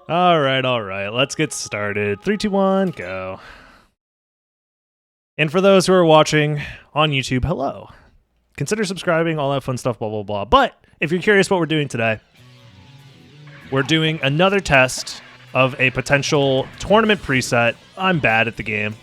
All right. Let's get started. 3, 2, 1, go. And for those who are watching on YouTube, hello. Consider subscribing, all that fun stuff, blah, blah, blah. But if you're curious what we're doing today, we're doing another test of a potential tournament preset. I'm bad at the game.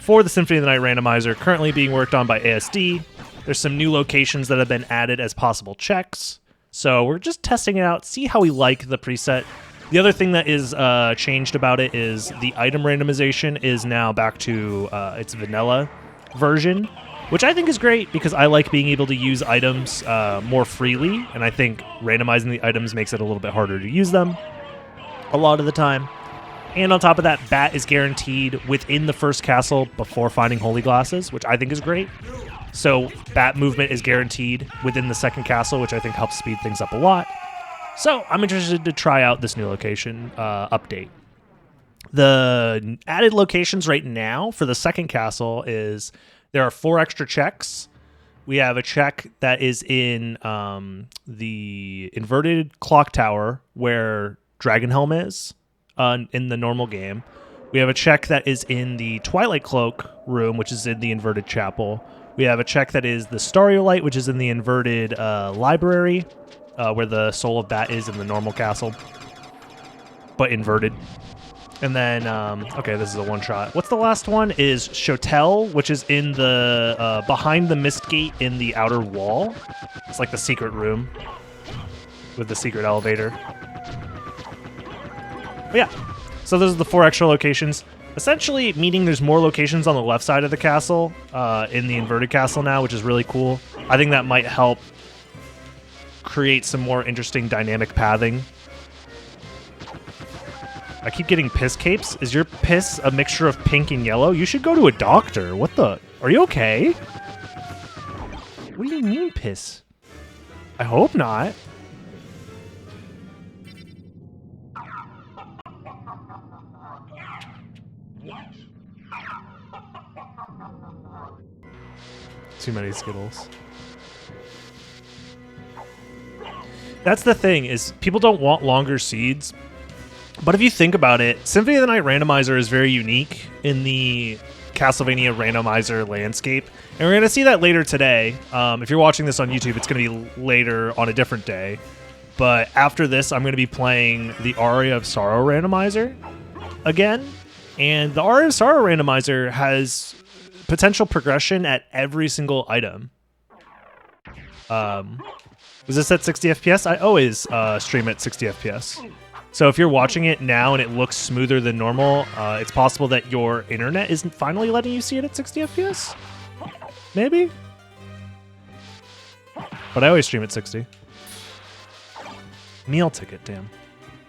For the Symphony of the Night randomizer, currently being worked on by ASD. There's some new locations that have been added as possible checks. So we're just testing it out, see how we like the preset. The other thing that is changed about it is the item randomization is now back to its vanilla version, which I think is great because I like being able to use items more freely, and I think randomizing the items makes it a little bit harder to use them a lot of the time. And on top of that, bat is guaranteed within the first castle before finding holy glasses, which I think is great. So bat movement is guaranteed within the second castle, which I think helps speed things up a lot. So I'm interested to try out this new location update. The added locations right now for the second castle is there are 4 extra checks. We have a check that is in the inverted clock tower where Dragon Helm is in the normal game. We have a check that is in the Twilight Cloak room, which is in the inverted chapel. We have a check that is the Stario Light, which is in the inverted library, where the Soul of Bat is in the normal castle, but inverted. And then, okay, this is a one-shot. What's the last one? Is Shotel, which is in the behind the mist gate in the outer wall. It's like the secret room with the secret elevator. But yeah, so those are the 4 extra locations. Essentially, meaning there's more locations on the left side of the castle, in the inverted castle now, which is really cool. I think that might help create some more interesting dynamic pathing. I keep getting piss capes. Is your piss a mixture of pink and yellow? You should go to a doctor. What the? Are you okay? What do you mean piss? I hope not. Too many Skittles. That's the thing, is people don't want longer seeds. But if you think about it, Symphony of the Night randomizer is very unique in the Castlevania randomizer landscape. And we're going to see that later today. If you're watching this on YouTube, it's going to be later on a different day. But after this, I'm going to be playing the Aria of Sorrow randomizer again. And the Aria of Sorrow randomizer has potential progression at every single item. Was this at 60 FPS? I always stream at 60 FPS. So if you're watching it now and it looks smoother than normal, it's possible that your internet isn't finally letting you see it at 60 FPS? Maybe? But I always stream at 60. Meal ticket, damn.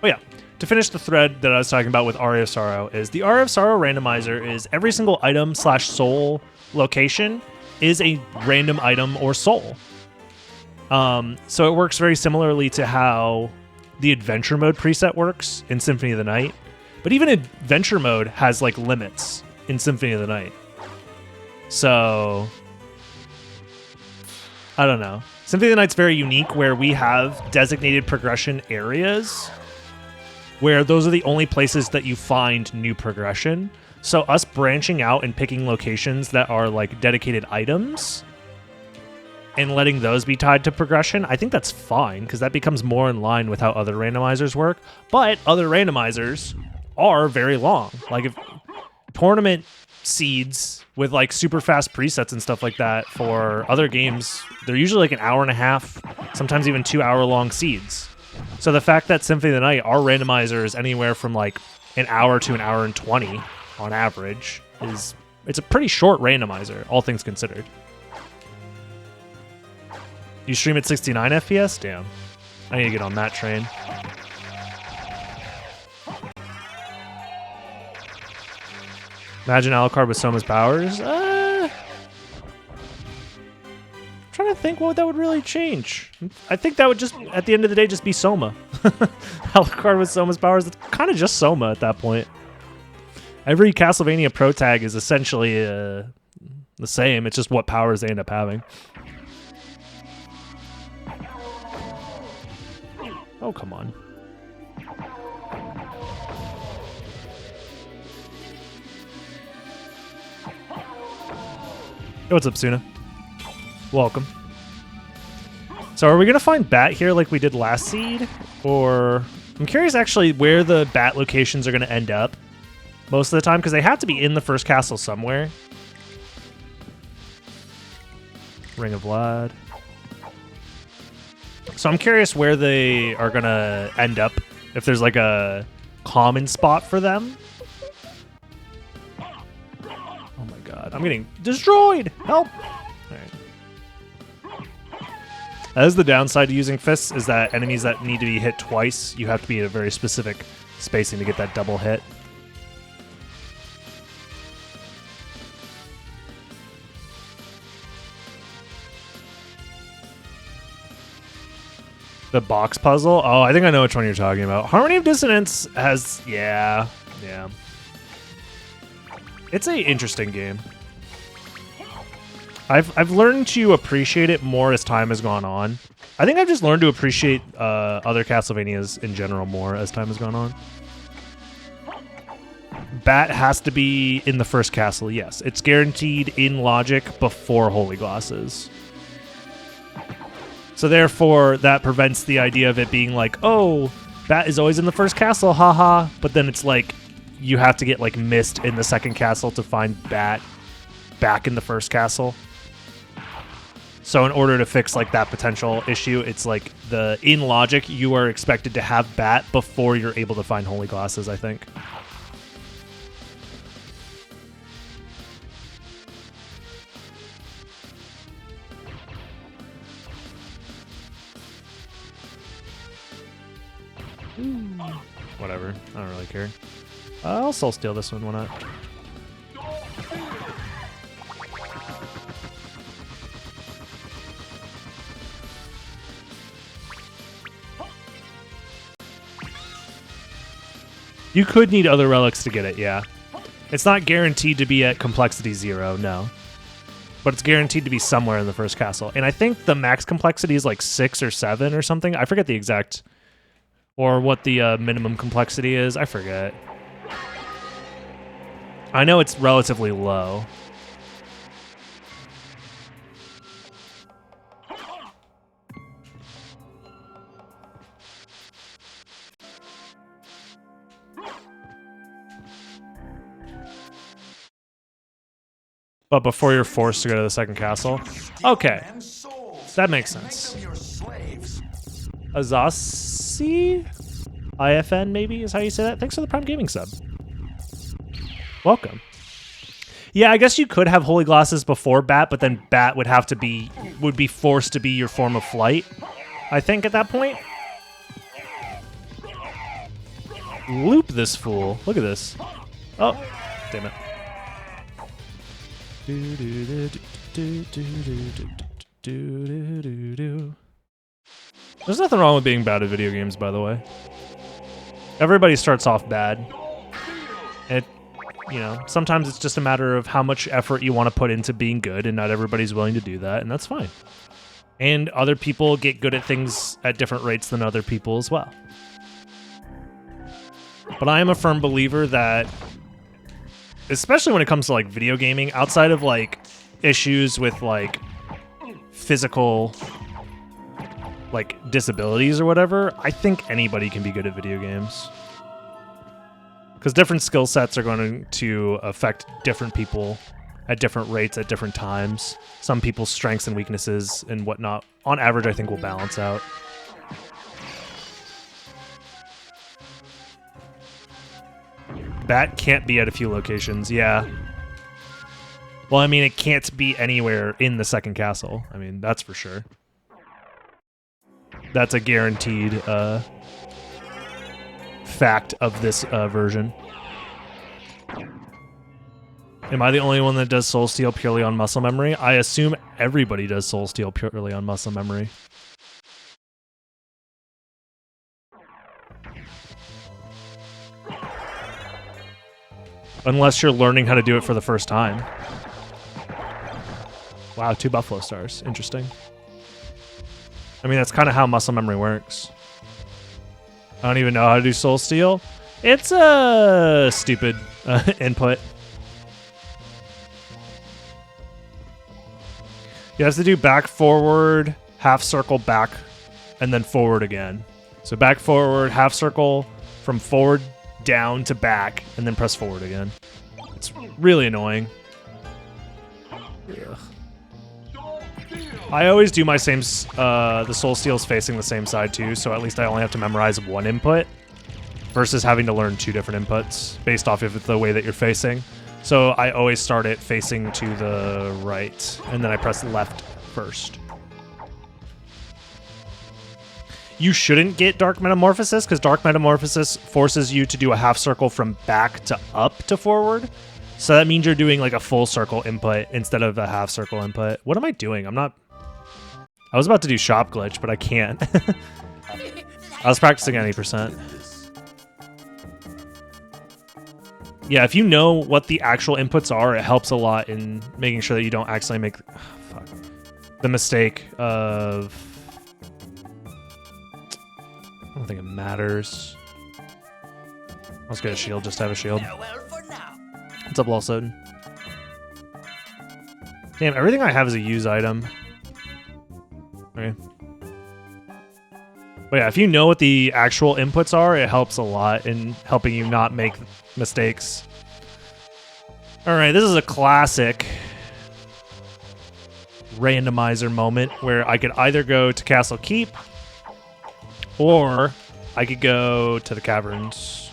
Oh yeah. To finish the thread that I was talking about with Aria of Sorrow is the Aria of Sorrow randomizer is every single item / soul location is a random item or soul. So it works very similarly to how the adventure mode preset works in Symphony of the Night. But even adventure mode has like limits in Symphony of the Night. So I don't know. Symphony of the Night's very unique where we have designated progression areas where those are the only places that you find new progression. So us branching out and picking locations that are like dedicated items and letting those be tied to progression, I think that's fine because that becomes more in line with how other randomizers work. But other randomizers are very long. Like if tournament seeds with like super fast presets and stuff like that for other games, they're usually like an hour and a half, sometimes even 2 hour long seeds. So the fact that Symphony of the Night, our randomizer is anywhere from like an hour to an hour and 20 on average, it's a pretty short randomizer, all things considered. You stream at 69 FPS? Damn. I need to get on that train. Imagine Alucard with Soma's powers? Trying to think what that would really change. I think that would just, at the end of the day, just be Soma. Alucard with Soma's powers, it's kind of just Soma at that point. Every Castlevania Pro Tag is essentially the same. It's just what powers they end up having. Oh, come on. Hey, what's up, Suna? Welcome. So are we going to find bat here like we did last seed? Or... I'm curious actually where the bat locations are going to end up most of the time, because they have to be in the first castle somewhere. Ring of Vlad. So I'm curious where they are going to end up, if there's like a common spot for them. Oh my god, I'm getting destroyed! Help! Alright. That is the downside to using fists, is that enemies that need to be hit twice, you have to be at a very specific spacing to get that double hit. The box puzzle? Oh, I think I know which one you're talking about. Harmony of Dissonance has... Yeah. It's a interesting game. I've learned to appreciate it more as time has gone on. I think I've just learned to appreciate other Castlevanias in general more as time has gone on. Bat has to be in the first castle, yes. It's guaranteed in logic before Holy Glosses. So therefore, that prevents the idea of it being like, oh, Bat is always in the first castle, haha. But then it's like, you have to get like missed in the second castle to find Bat back in the first castle. So in order to fix like that potential issue, it's like in logic, you are expected to have Bat before you're able to find Holy Glosses, I think. Whatever. I don't really care. I'll soul steal this one. Why not? You could need other relics to get it, yeah. It's not guaranteed to be at complexity 0, no. But it's guaranteed to be somewhere in the first castle. And I think the max complexity is like 6 or 7 or something. I forget the exact... Or what the minimum complexity is. I forget. I know it's relatively low. But before you're forced to go to the second castle? Okay. That makes sense. Azasi? IFN, maybe, is how you say that? Thanks for the Prime Gaming sub. Welcome. Yeah, I guess you could have Holy Glosses before Bat, but then Bat would have to be... would be forced to be your form of flight, I think, at that point. Loop this fool. Look at this. Oh, damn it. There's nothing wrong with being bad at video games, by the way. Everybody starts off bad. And, you know, sometimes it's just a matter of how much effort you want to put into being good, and not everybody's willing to do that, and that's fine. And other people get good at things at different rates than other people as well. But I am a firm believer that, especially when it comes to, like, video gaming, outside of, like, issues with, like, physical... like disabilities or whatever, I think anybody can be good at video games. Because different skill sets are going to affect different people at different rates at different times. Some people's strengths and weaknesses and whatnot, on average, I think will balance out. Bat can't be at a few locations, yeah. Well, I mean, it can't be anywhere in the second castle. I mean, that's for sure. That's a guaranteed fact of this version. Am I the only one that does Soul Steal purely on muscle memory? I assume everybody does Soul Steal purely on muscle memory. Unless you're learning how to do it for the first time. Wow, 2 Buffalo Stars. Interesting. I mean, that's kind of how muscle memory works. I don't even know how to do Soul Steal. It's a stupid input. You have to do back, forward, half circle, back, and then forward again. So back, forward, half circle, from forward down to back, and then press forward again. It's really annoying. Ugh. I always do my same, the Soul Steals facing the same side too, so at least I only have to memorize one input versus having to learn two different inputs based off of the way that you're facing. So I always start it facing to the right, and then I press left first. You shouldn't get Dark Metamorphosis, because Dark Metamorphosis forces you to do a half circle from back to up to forward. So that means you're doing like a full circle input instead of a half circle input. What am I doing? I was about to do Shop Glitch, but I can't. I was practicing at 80%. Yeah, if you know what the actual inputs are, it helps a lot in making sure that you don't accidentally make the mistake of... I don't think it matters. Let's get a shield, just to have a shield. What's up, Lol Soden? Damn, everything I have is a use item. Okay. But yeah, if you know what the actual inputs are, it helps a lot in helping you not make mistakes. Alright, this is a classic randomizer moment where I could either go to Castle Keep or I could go to the caverns.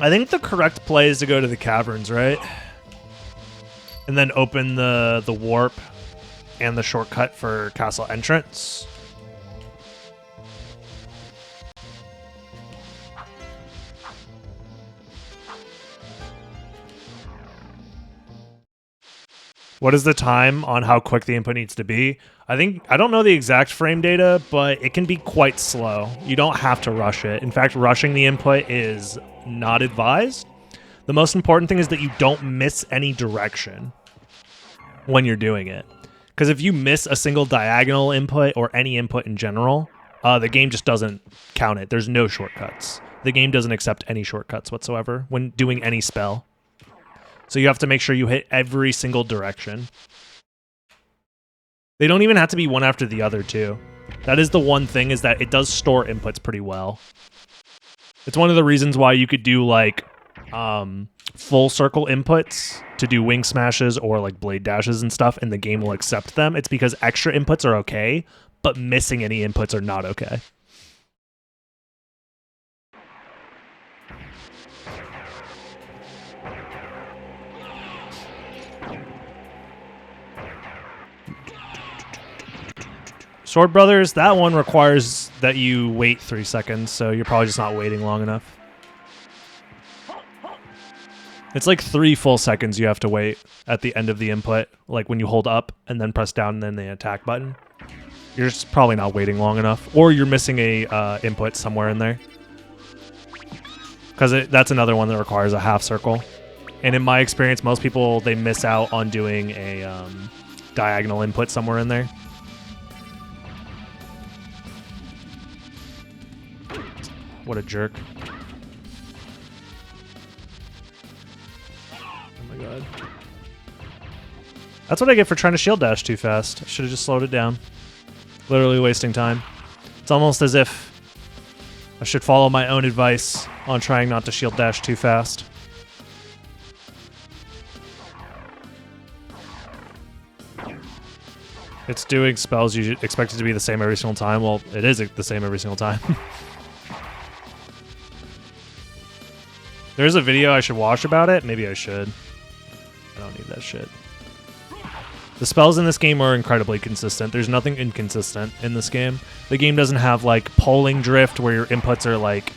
I think the correct play is to go to the caverns, right? And then open the warp and the shortcut for castle entrance. What is the time on how quick the input needs to be? I don't know the exact frame data, but it can be quite slow. You don't have to rush it. In fact, rushing the input is not advised. The most important thing is that you don't miss any direction when you're doing it. Because if you miss a single diagonal input or any input in general, the game just doesn't count it. There's no shortcuts. The game doesn't accept any shortcuts whatsoever when doing any spell. So you have to make sure you hit every single direction. They don't even have to be one after the other, too. That is the one thing, is that it does store inputs pretty well. It's one of the reasons why you could do, like, full circle inputs to do wing smashes or, like, blade dashes and stuff, and the game will accept them. It's because extra inputs are okay, but missing any inputs are not okay. Sword Brothers, that one requires that you wait 3 seconds, so you're probably just not waiting long enough. It's like 3 full seconds you have to wait at the end of the input, like when you hold up and then press down and then the attack button. You're just probably not waiting long enough, or you're missing a input somewhere in there. Because that's another one that requires a half circle. And in my experience, most people, they miss out on doing a diagonal input somewhere in there. What a jerk. Oh my god. That's what I get for trying to shield dash too fast. I should have just slowed it down. Literally wasting time. It's almost as if I should follow my own advice on trying not to shield dash too fast. It's doing spells you expect it to be the same every single time. Well, it is the same every single time. There's a video I should watch about it. Maybe I should. I don't need that shit. The spells in this game are incredibly consistent. There's nothing inconsistent in this game. The game doesn't have, like, polling drift where your inputs are, like,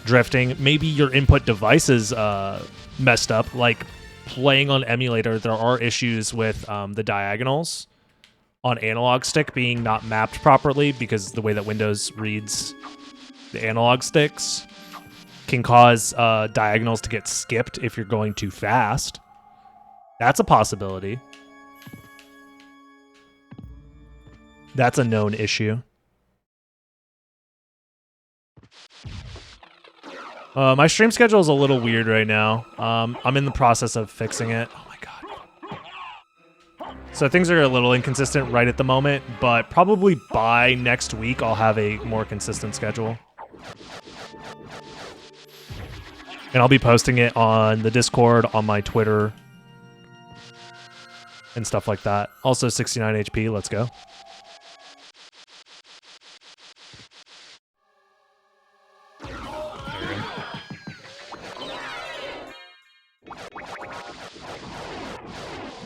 drifting. Maybe your input device is messed up. Like, playing on emulator, there are issues with the diagonals on analog stick being not mapped properly because the way that Windows reads the analog sticks can cause diagonals to get skipped if you're going too fast. That's a possibility. That's a known issue. My stream schedule is a little weird right now. I'm in the process of fixing it. Oh my god. So things are a little inconsistent right at the moment, but probably by next week I'll have a more consistent schedule. And I'll be posting it on the Discord, on my Twitter, and stuff like that. Also 69 HP, let's go.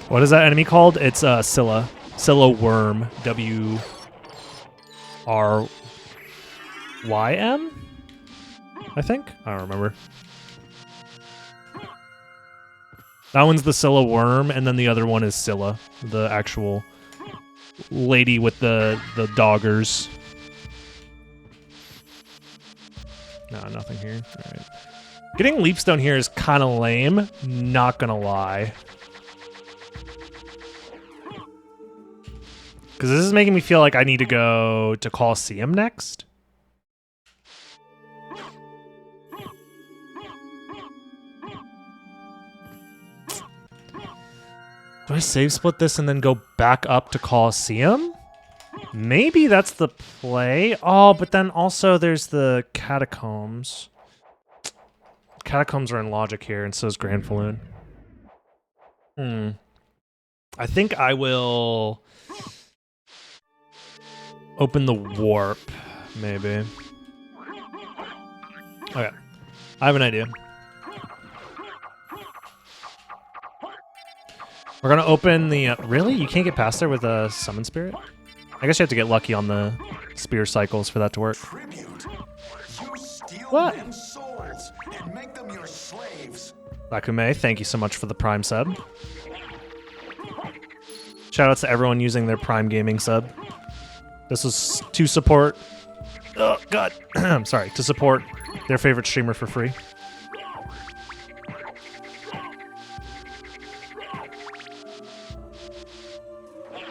What is that enemy called? It's Scylla. Scylla Worm. W-R-Y-M? I think? I don't remember. That one's the Scylla Worm, and then the other one is Scylla, the actual lady with the doggers. No, nothing here. All right. Getting Leapstone here is kind of lame, not gonna lie. Because this is making me feel like I need to go to Colosseum next. Do I save split this and then go back up to Colosseum? Maybe that's the play. Oh, but then also there's the Catacombs. Catacombs are in logic here, and so is Grand Falloon. I think I will open the warp, maybe. Okay. I have an idea. We're gonna open the... really? You can't get past there with a Summon Spirit? I guess you have to get lucky on the spear cycles for that to work. What? Lakume, thank you so much for the Prime sub. Shoutouts to everyone using their Prime Gaming sub. This was to support... oh, God. I'm sorry. To support their favorite streamer for free.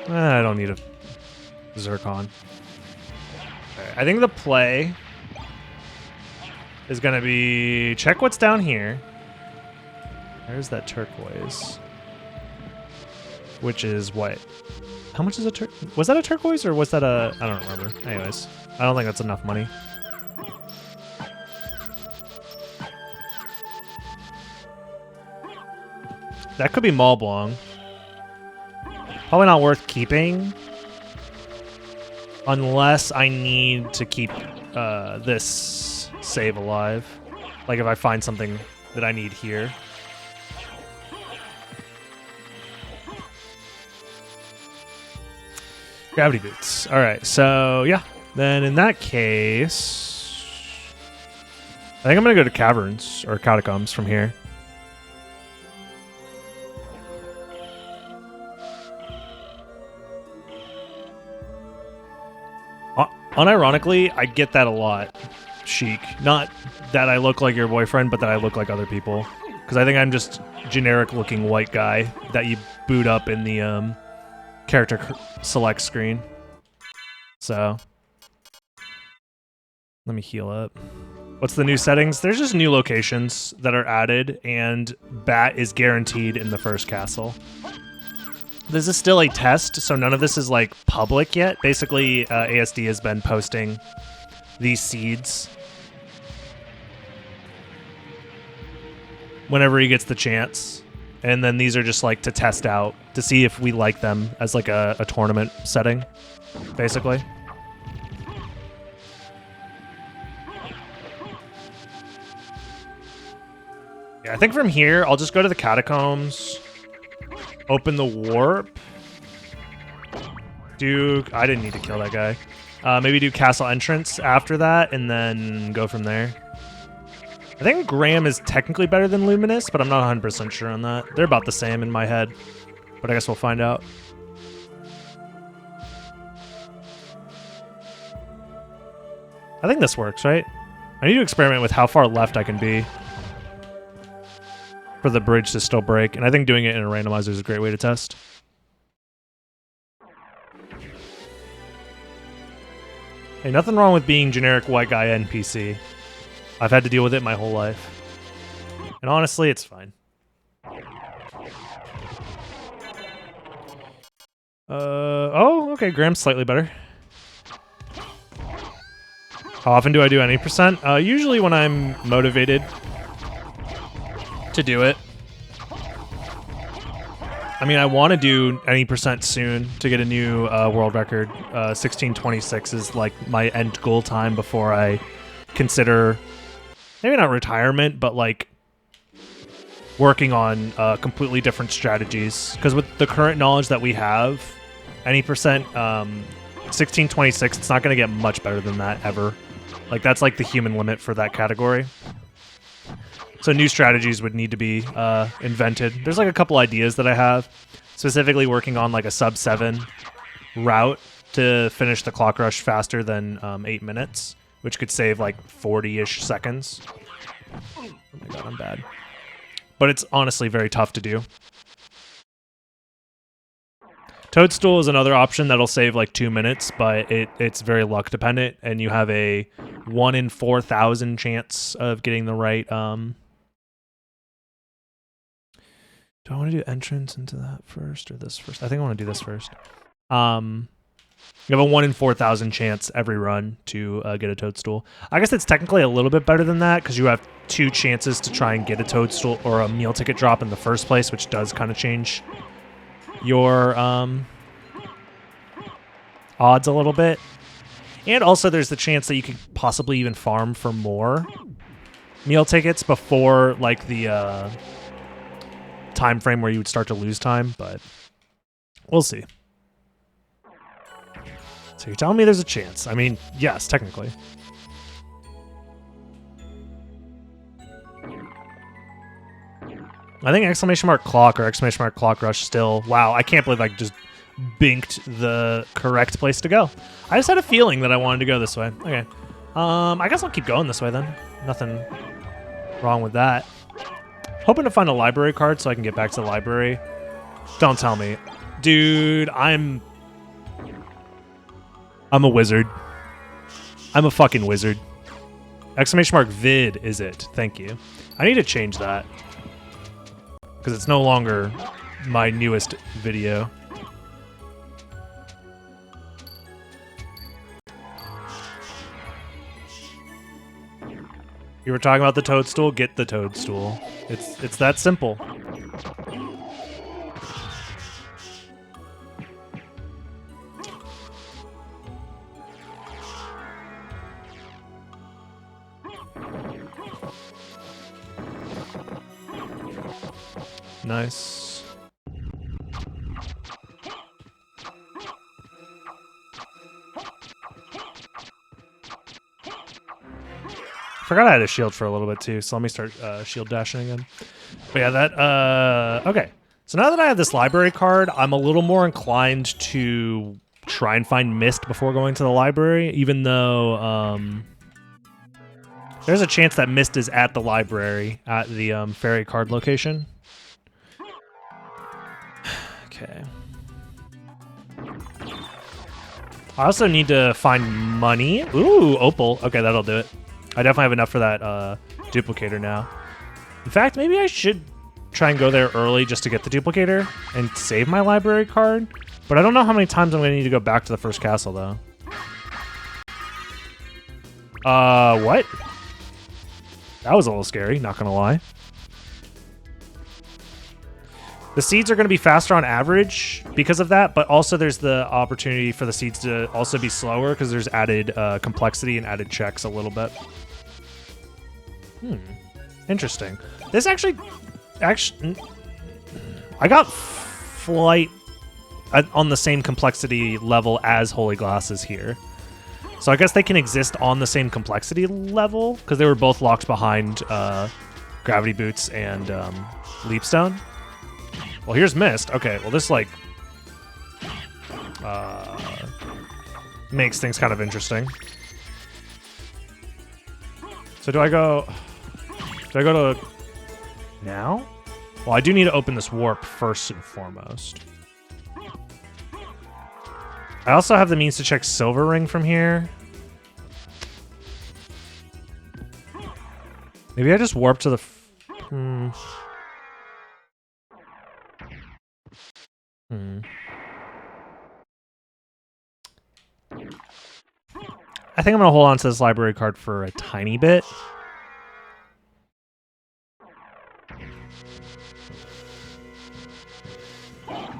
I don't need a Zircon. Okay, I think the play is going to be... check what's down here. There's that turquoise. Which is what? How much is a was that a turquoise or was that a... I don't remember. Anyways, I don't think that's enough money. That could be Mall Blanc. Probably not worth keeping. Unless I need to keep this save alive. Like if I find something that I need here. Gravity boots. Alright, so yeah. Then in that case... I think I'm going to go to Caverns, or Catacombs from here. Unironically, I get that a lot, Sheik. Not that I look like your boyfriend, but that I look like other people. Because I think I'm just generic-looking white guy that you boot up in the character select screen. So, let me heal up. What's the new settings? There's just new locations that are added, and Bat is guaranteed in the first castle. This is still a test, so none of this is like public yet. Basically, ASD has been posting these seeds whenever he gets the chance. And then these are just like to test out, to see if we like them as like a tournament setting, basically. Yeah, I think from here, I'll just go to the Catacombs. Open the warp. I didn't need to kill that guy. Maybe do castle entrance after that, and then go from there. I think Graham is technically better than Luminous, but I'm not 100% sure on that. They're about the same in my head, but I guess we'll find out. I think this works, right? I need to experiment with how far left I can be for the bridge to still break, and I think doing it in a randomizer is a great way to test. Hey, nothing wrong with being generic white guy NPC. I've had to deal with it my whole life. And honestly, it's fine. Oh, okay, Graham's slightly better. How often do I do any percent? Usually when I'm motivated to do it. I mean, I want to do any percent soon to get a new world record. 16:26 is like my end goal time before I consider, maybe not retirement, but like working on completely different strategies. Because with the current knowledge that we have, any percent 16:26, it's not going to get much better than that ever. Like that's like the human limit for that category. So new strategies would need to be invented. There's like a couple ideas that I have, specifically working on like a sub 7 route to finish the clock rush faster than 8 minutes, which could save like 40-ish seconds. Oh my god, I'm bad. But it's honestly very tough to do. Toadstool is another option that'll save like 2 minutes, but it's very luck dependent, and you have a 1 in 4,000 chance of getting the right. Do I want to do entrance into that first or this first? I think I want to do this first. You have a 1 in 4,000 chance every run to get a toadstool. I guess it's technically a little bit better than that because you have 2 chances to try and get a toadstool or a meal ticket drop in the first place, which does kind of change your odds a little bit. And also there's the chance that you could possibly even farm for more meal tickets before like the time frame where you would start to lose time, but we'll see. So you're telling me there's a chance? I mean, yes, technically. I think exclamation mark clock or exclamation mark clock rush still. Wow, I can't believe I just binked the correct place to go. I just had a feeling that I wanted to go this way. Okay. I guess I'll keep going this way then. Nothing wrong with that. Hoping to find a library card so I can get back to the library. Don't tell me. Dude, I'm a wizard. I'm a fucking wizard. Exclamation mark vid is it. Thank you. I need to change that. Because it's no longer my newest video. You were talking about the toadstool? Get the toadstool. It's that simple. Nice. Forgot I had a shield for a little bit too, so let me start shield dashing again. But yeah, that okay. So now that I have this library card, I'm a little more inclined to try and find Mist before going to the library, even though there's a chance that Mist is at the library at the fairy card location. Okay. I also need to find money. Ooh, opal. Okay, that'll do it. I definitely have enough for that duplicator now. In fact, maybe I should try and go there early just to get the duplicator and save my library card. But I don't know how many times I'm going to need to go back to the first castle, though. What? That was a little scary, not going to lie. The seeds are going to be faster on average because of that, but also there's the opportunity for the seeds to also be slower because there's added complexity and added checks a little bit. Interesting. This actually, I got flight on the same complexity level as Holy Glasses here. So I guess they can exist on the same complexity level because they were both locked behind Gravity Boots and Leapstone. Well, here's Mist. Okay, well this like makes things kind of interesting. So do I go to now? Well, I do need to open this warp first and foremost. I also have the means to check Silver Ring from here. Maybe I just warp to the... I think I'm going to hold on to this library card for a tiny bit.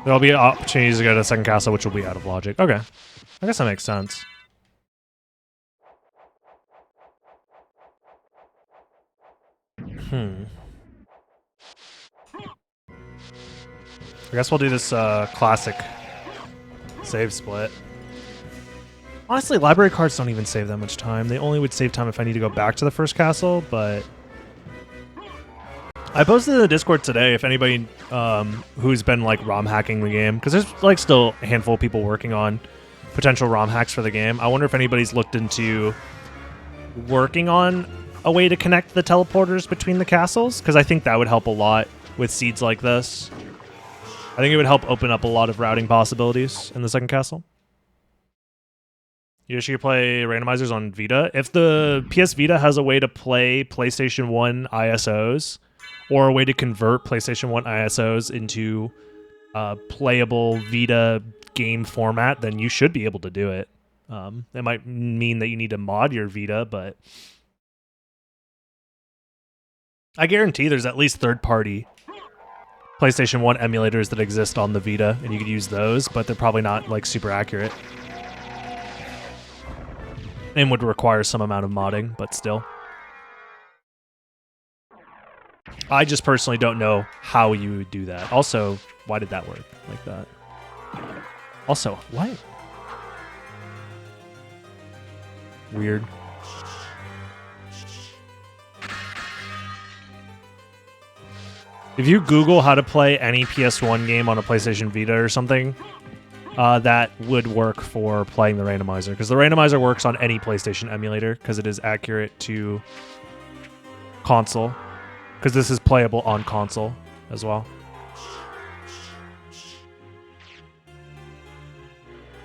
There'll be opportunities to go to the second castle, which will be out of logic. Okay. I guess that makes sense. I guess we'll do this classic save split. Honestly, library cards don't even save that much time. They only would save time if I need to go back to the first castle, but... I posted in the Discord today if anybody who's been like ROM hacking the game, because there's like still a handful of people working on potential ROM hacks for the game. I wonder if anybody's looked into working on a way to connect the teleporters between the castles, because I think that would help a lot with seeds like this. I think it would help open up a lot of routing possibilities in the second castle. You should play randomizers on Vita. If the PS Vita has a way to play PlayStation 1 ISOs, or a way to convert PlayStation 1 ISOs into playable Vita game format, then you should be able to do it. It might mean that you need to mod your Vita, but I guarantee there's at least third-party PlayStation 1 emulators that exist on the Vita, and you could use those, but they're probably not like super accurate. And would require some amount of modding, but still. I just personally don't know how you would do that. Also, why did that work like that? Also, what? Weird. If you Google how to play any PS1 game on a PlayStation Vita or something, that would work for playing the randomizer, because the randomizer works on any PlayStation emulator because it is accurate to console, because this is playable on console as well.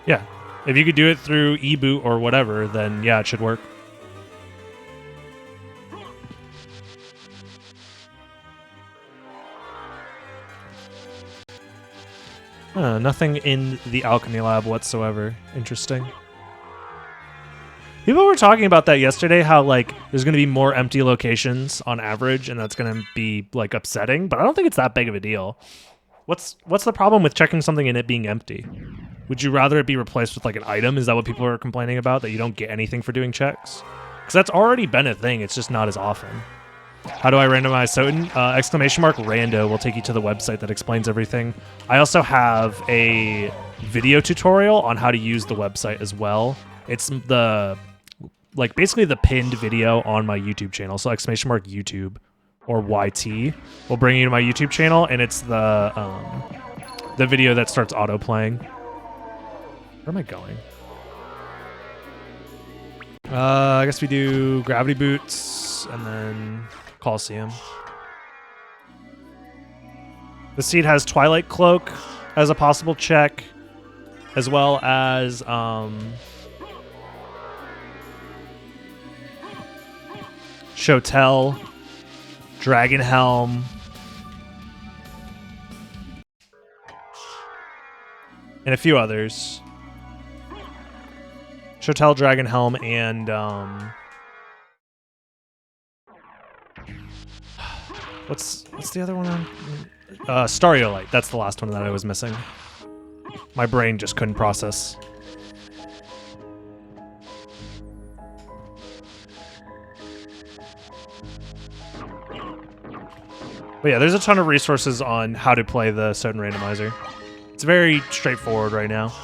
Yeah, if you could do it through eBoot or whatever, then yeah, it should work. Nothing in the alchemy lab whatsoever. Interesting. People were talking about that yesterday, how like there's going to be more empty locations on average, and that's going to be like upsetting, but I don't think it's that big of a deal. What's the problem with checking something and it being empty? Would you rather it be replaced with like an item? Is that what people are complaining about, that you don't get anything for doing checks? Because that's already been a thing, it's just not as often. How do I randomize SOTN? !rando will take you to the website that explains everything. I also have a video tutorial on how to use the website as well. It's the basically the pinned video on my YouTube channel. So !YouTube or YT will bring you to my YouTube channel, and it's the video that starts auto playing. Where am I going? I guess we do gravity boots and then Coliseum. The seed has Twilight Cloak as a possible check, as well as Shotel, Dragon Helm, and a few others. Shotel, Dragon Helm, and what's the other one on? Stariolite. That's the last one that I was missing. My brain just couldn't process. But yeah, there's a ton of resources on how to play the SOTN randomizer. It's very straightforward right now.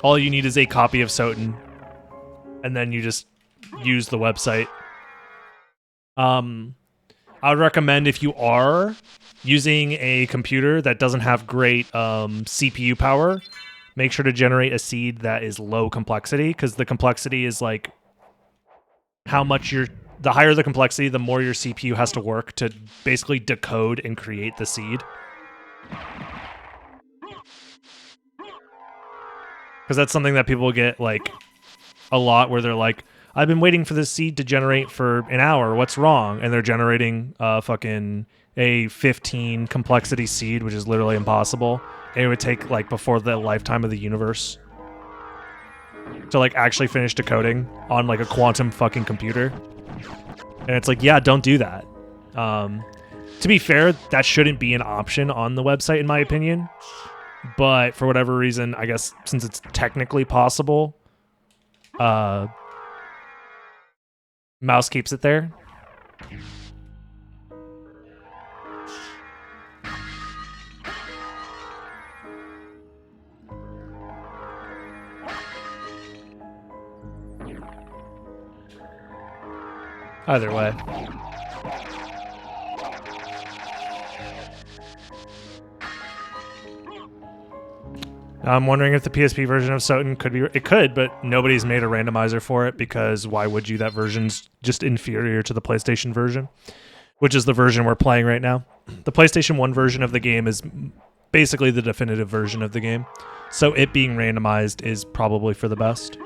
All you need is a copy of SOTN, and then you just use the website. I would recommend, if you are using a computer that doesn't have great CPU power, make sure to generate a seed that is low complexity, because the complexity is like how much the higher the complexity, the more your CPU has to work to basically decode and create the seed. Because that's something that people get like a lot, where they're like, I've been waiting for this seed to generate for an hour. What's wrong? And they're generating fucking a 15 complexity seed, which is literally impossible. And it would take like before the lifetime of the universe to like actually finish decoding on like a quantum fucking computer. And it's like, yeah, don't do that. To be fair, that shouldn't be an option on the website, in my opinion. But for whatever reason, I guess since it's technically possible, Mouse keeps it there. Either way. I'm wondering if the PSP version of SOTN could be... It could, but nobody's made a randomizer for it, because why would you? That version's just inferior to the PlayStation version, which is the version we're playing right now. The PlayStation 1 version of the game is basically the definitive version of the game, so it being randomized is probably for the best.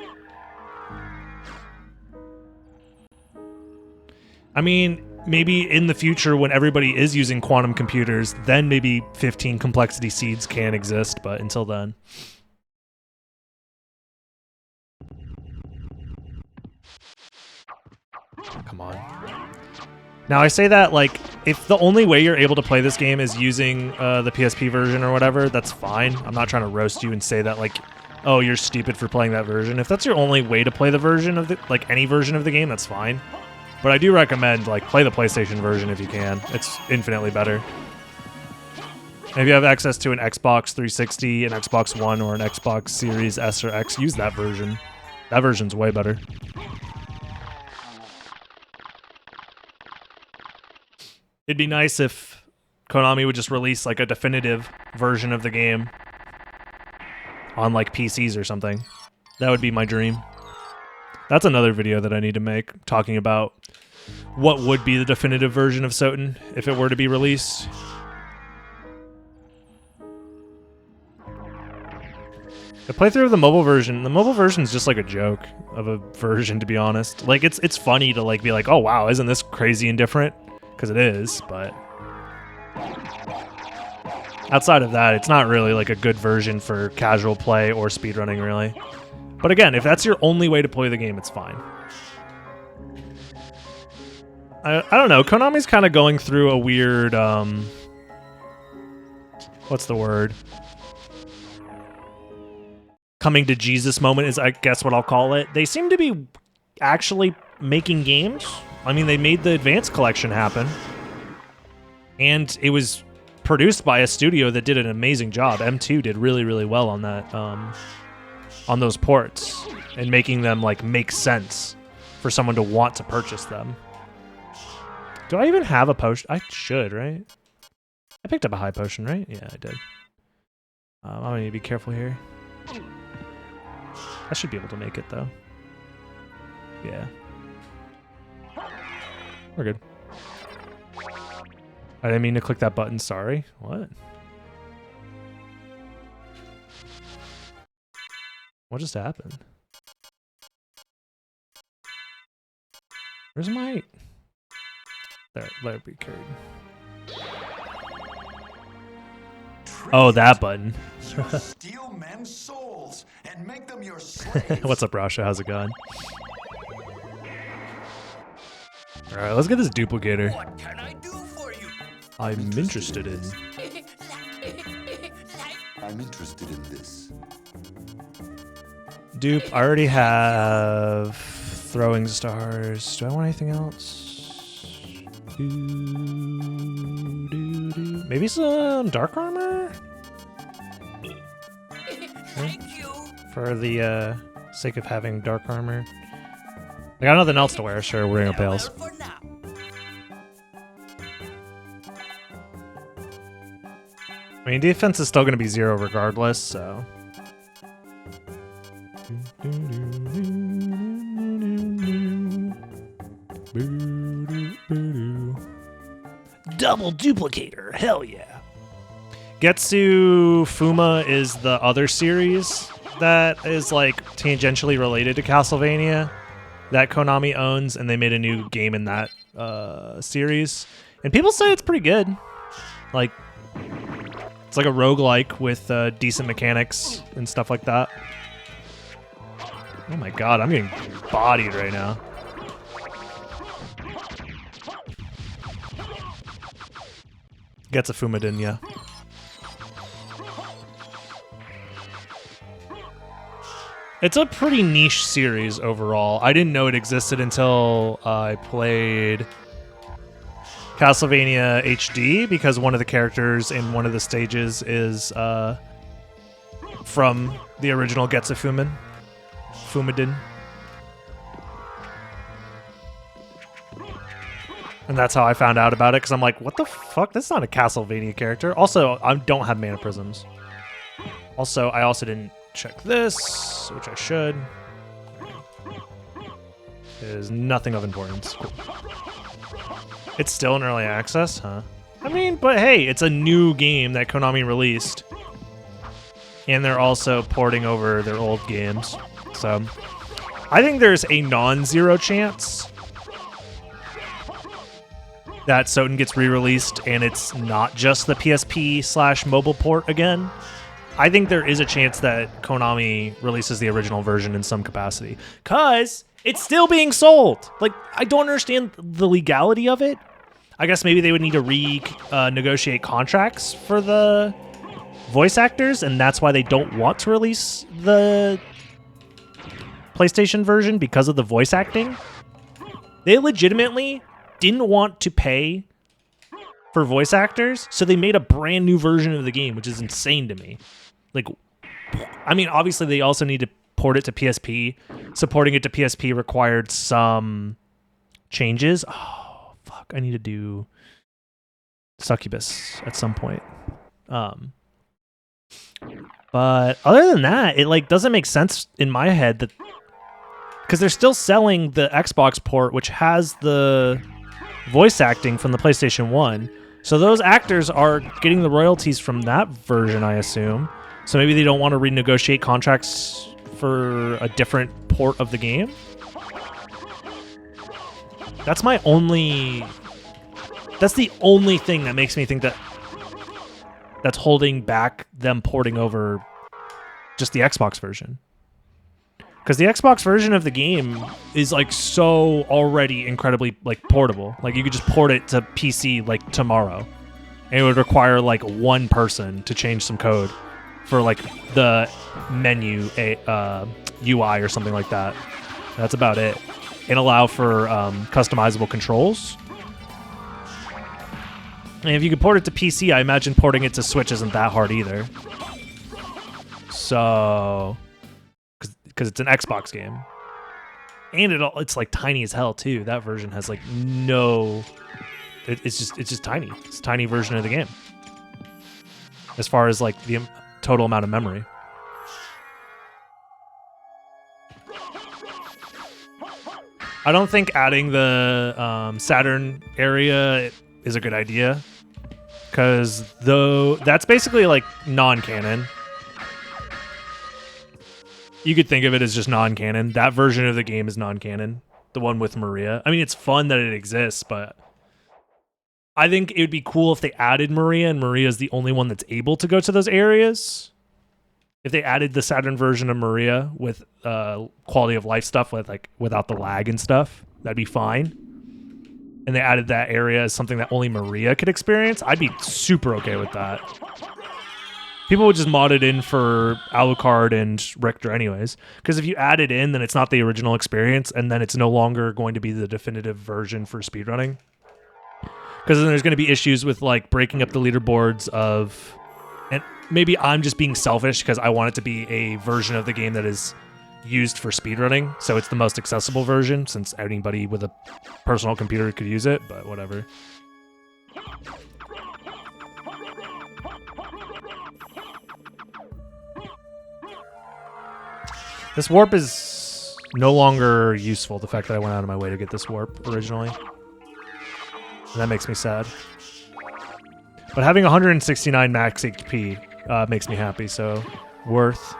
I mean, maybe in the future when everybody is using quantum computers, then maybe 15 complexity seeds can exist, but until then. Come on. Now I say that, like, if the only way you're able to play this game is using the PSP version or whatever, that's fine. I'm not trying to roast you and say that, like, oh, you're stupid for playing that version. If that's your only way to play the version of the, like, any version of the game, that's fine. But I do recommend, like, play the PlayStation version if you can. It's infinitely better. And if you have access to an Xbox 360, an Xbox One, or an Xbox Series S or X, use that version. That version's way better. It'd be nice if Konami would just release, like, a definitive version of the game on, like, PCs or something. That would be my dream. That's another video that I need to make, talking about what would be the definitive version of SOTN if it were to be released. The playthrough of the mobile version is just like a joke of a version, to be honest. Like, it's funny to like be like, oh wow, isn't this crazy and different? Because it is, but outside of that, it's not really like a good version for casual play or speedrunning, really. But again, if that's your only way to play the game, it's fine. I don't know. Konami's kind of going through a weird, what's the word? Coming to Jesus moment is, I guess, what I'll call it. They seem to be actually making games. I mean, they made the Advanced Collection happen. And it was produced by a studio that did an amazing job. M2 did really, really well on that, on those ports, and making them like make sense for someone to want to purchase them. Do I even have a potion? I should, right? I picked up a high potion, right? Yeah, I did. I'm gonna need to be careful here. I should be able to make it though. Yeah. We're good. I didn't mean to click that button, sorry. What? What just happened? Where's my... There, let it be carried. Oh, that button. Steal men's souls and make them your slaves. What's up, Rasha? How's it going? Alright, let's get this duplicator. What can I do for you? I'm interested in... I'm interested in this. Dupe, I already have throwing stars. Do I want anything else? Maybe some dark armor? Thank you. For the sake of having dark armor. I got nothing else to wear, sure, wearing a pails. For now. I mean, defense is still going to be 0 regardless, so... Double duplicator, hell yeah. Getsu Fuma is the other series that is like tangentially related to Castlevania that Konami owns, and they made a new game in that series. And people say it's pretty good. Like, it's like a roguelike with decent mechanics and stuff like that. Oh my god, I'm getting bodied right now. Gets a Fumadin, yeah. It's a pretty niche series overall. I didn't know it existed until I played Castlevania HD, because one of the characters in one of the stages is from the original Getsu Fumadin. And that's how I found out about it, because I'm like, what the fuck? That's not a Castlevania character. Also, I don't have mana prisms. Also, I also didn't check this, which I should. It is nothing of importance. Cool. It's still in early access, huh? I mean, but hey, it's a new game that Konami released. And they're also porting over their old games. So, I think there's a non-zero chance that SOTN gets re-released and it's not just the PSP/mobile port again. I think there is a chance that Konami releases the original version in some capacity, because it's still being sold. Like, I don't understand the legality of it. I guess maybe they would need to negotiate contracts for the voice actors, and that's why they don't want to release the PlayStation version, because of the voice acting. They legitimately didn't want to pay for voice actors, so they made a brand new version of the game, which is insane to me. Like, I mean, obviously they also need to port it to PSP. Supporting it to PSP required some changes. Oh, fuck. I need to do Succubus at some point. But other than that, it like doesn't make sense in my head that, because they're still selling the Xbox port, which has the voice acting from the PlayStation 1. So those actors are getting the royalties from that version, I assume. So maybe they don't want to renegotiate contracts for a different port of the game. That's the only thing that makes me think that's holding back them porting over just the Xbox version. Because the Xbox version of the game is like so already incredibly like portable. Like, you could just port it to PC like tomorrow. And it would require like one person to change some code for like the menu UI or something like that. That's about it. And allow for customizable controls. And if you could port it to PC, I imagine porting it to Switch isn't that hard either. So, because it's an Xbox game, and it's like tiny as hell too. That version has like no. It's just tiny. It's a tiny version of the game. As far as like the total amount of memory. I don't think adding the Saturn area is a good idea, because though that's basically like non-canon. You could think of it as just non-canon. That version of the game is non-canon. The one with Maria. I mean, it's fun that it exists, but I think it would be cool if they added Maria, and Maria is the only one that's able to go to those areas. If they added the Saturn version of Maria with quality of life stuff, with like without the lag and stuff, that'd be fine. And they added that area as something that only Maria could experience, I'd be super okay with that. People would just mod it in for Alucard and Richter anyways. Because if you add it in, then it's not the original experience, and then it's no longer going to be the definitive version for speedrunning. Because then there's going to be issues with like breaking up the leaderboards of... And maybe I'm just being selfish because I want it to be a version of the game that is used for speedrunning. So it's the most accessible version, since anybody with a personal computer could use it, but whatever. This warp is no longer useful, the fact that I went out of my way to get this warp originally. And that makes me sad. But having 169 max HP makes me happy, so worth.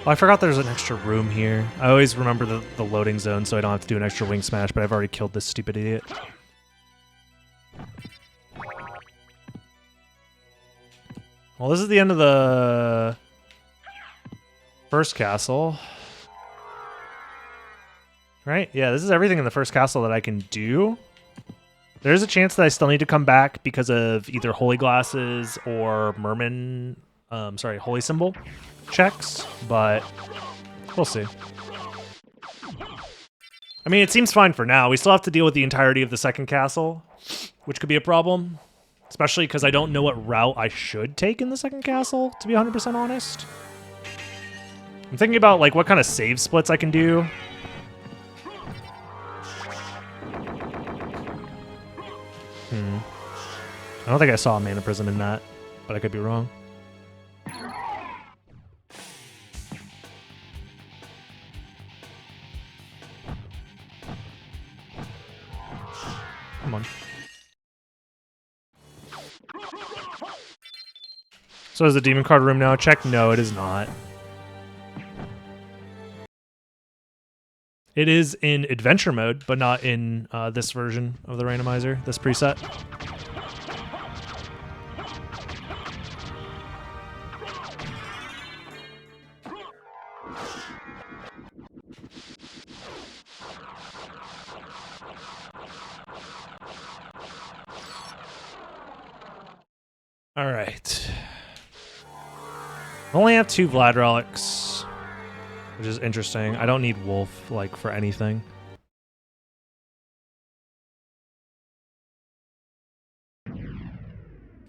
Oh, I forgot there's an extra room here. I always remember the loading zone so I don't have to do an extra wing smash, but I've already killed this stupid idiot. Well, this is the end of the first castle. Right? Yeah, this is everything in the first castle that I can do. There's a chance that I still need to come back because of either holy glasses or merman, holy symbol checks, but we'll see. I mean, it seems fine for now. We still have to deal with the entirety of the second castle, which could be a problem, especially because I don't know what route I should take in the second castle, to be 100% honest. I'm thinking about like what kind of save splits I can do. I don't think I saw a mana prism in that, but I could be wrong. Come on. So is the demon card room now? Check. No, it is not. It is in adventure mode, but not in this version of the randomizer, this preset. All right. I only have 2 Vlad relics, which is interesting. I don't need Wolf, like, for anything.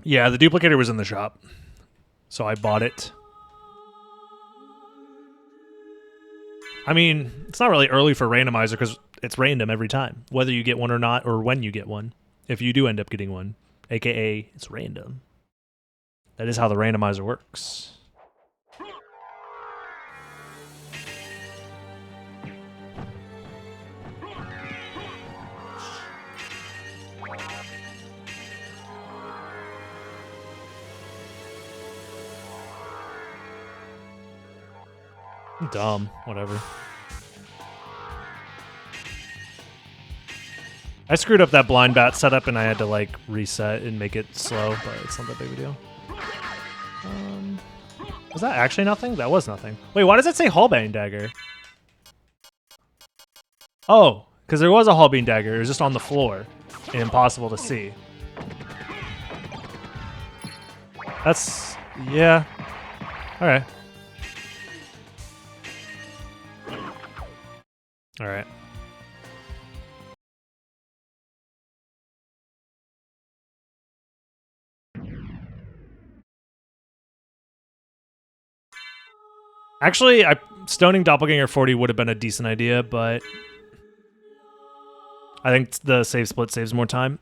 Yeah, the duplicator was in the shop, so I bought it. I mean, it's not really early for randomizer because it's random every time, whether you get one or not, or when you get one, if you do end up getting one, aka it's random. That is how the randomizer works. Dumb, whatever. I screwed up that blind bat setup and I had to like reset and make it slow, but it's not that big of a deal. Was that actually nothing? That was nothing. Wait, why does it say Hallbane Dagger? Oh, because there was a Hallbane Dagger. It was just on the floor and impossible to see. That's... yeah. Alright. Alright. Actually, stoning Doppelganger 40 would have been a decent idea, but I think the save split saves more time.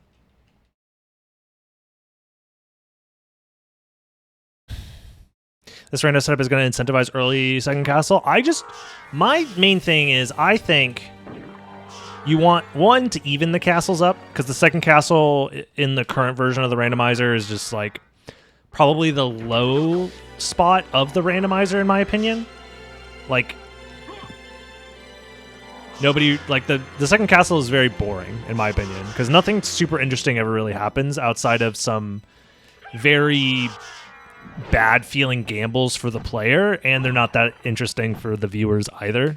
This random setup is going to incentivize early second castle. My main thing is I think you want, one, to even the castles up, because the second castle in the current version of the randomizer is just like probably the low spot of the randomizer in my opinion. Like nobody, like the second castle is very boring in my opinion, because nothing super interesting ever really happens outside of some very bad feeling gambles for the player, and they're not that interesting for the viewers either.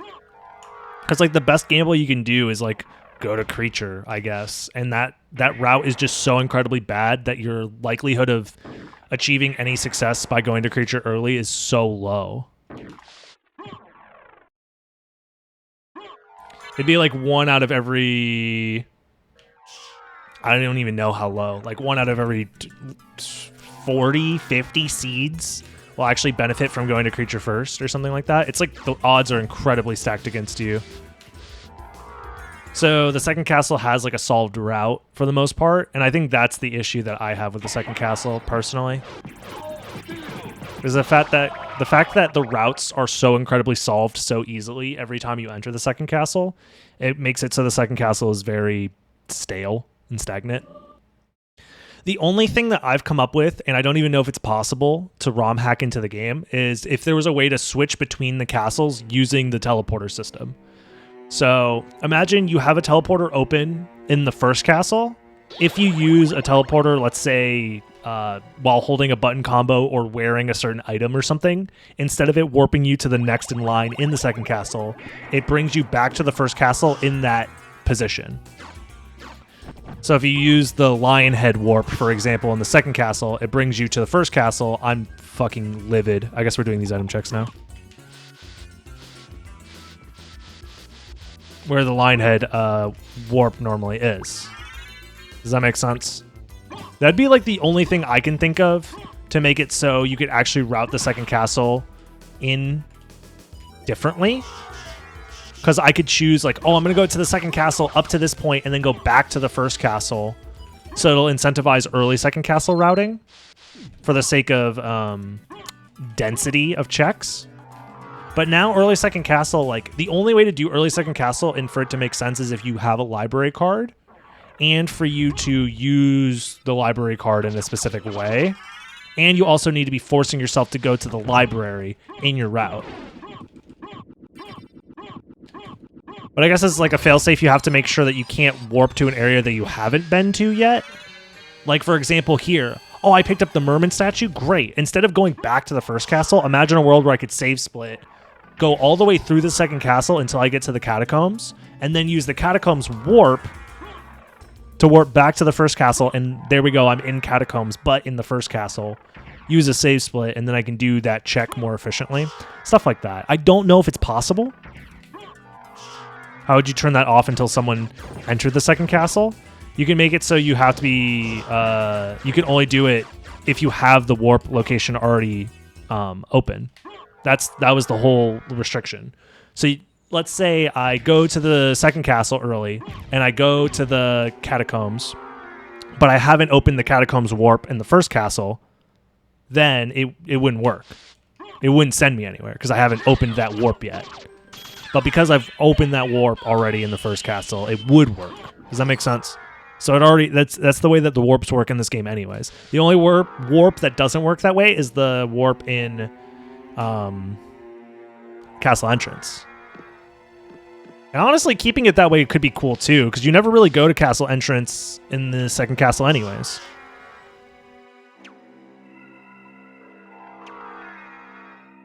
Because like the best gamble you can do is like go to creature, I guess, and that route is just so incredibly bad that your likelihood of achieving any success by going to creature early is so low. It'd be like 1 out of every... I don't even know how low. Like 1 out of every 40, 50 seeds will actually benefit from going to creature first or something like that. It's like the odds are incredibly stacked against you. So the second castle has like a solved route for the most part, and I think that's the issue that I have with the second castle personally. Is the fact that the routes are so incredibly solved so easily every time you enter the second castle, it makes it so the second castle is very stale and stagnant. The only thing that I've come up with, and I don't even know if it's possible to ROM hack into the game, is if there was a way to switch between the castles using the teleporter system. So imagine you have a teleporter open in the first castle. If you use a teleporter, let's say while holding a button combo or wearing a certain item or something, instead of it warping you to the next in line in the second castle, it brings you back to the first castle in that position. So if you use the lion head warp, for example, in the second castle, it brings you to the first castle. I'm fucking livid. I guess we're doing these item checks now. Where the lion head warp normally is. Does that make sense? That'd be like the only thing I can think of to make it so you could actually route the second castle in differently. Because I could choose like, oh, I'm going to go to the second castle up to this point and then go back to the first castle. So it'll incentivize early second castle routing for the sake of density of checks. But now early second castle, like the only way to do early second castle and for it to make sense is if you have a library card and for you to use the library card in a specific way. And you also need to be forcing yourself to go to the library in your route. But I guess as like a failsafe, you have to make sure that you can't warp to an area that you haven't been to yet. Like, for example, here. Oh, I picked up the merman statue? Great. Instead of going back to the first castle, imagine a world where I could save split, go all the way through the second castle until I get to the catacombs, and then use the catacombs warp to warp back to the first castle, and there we go, I'm in catacombs, but in the first castle. Use a save split, and then I can do that check more efficiently. Stuff like that. I don't know if it's possible. How would you turn that off until someone entered the second castle? You can make it so you have to be... you can only do it if you have the warp location already open. That was the whole restriction. So let's say I go to the second castle early, and I go to the catacombs, but I haven't opened the catacombs warp in the first castle, then it wouldn't work. It wouldn't send me anywhere, because I haven't opened that warp yet. But because I've opened that warp already in the first castle, it would work. Does that make sense? So it already that's the way that the warps work in this game anyways. The only warp that doesn't work that way is the warp in castle entrance. And honestly, keeping it that way could be cool too, because you never really go to castle entrance in the second castle anyways.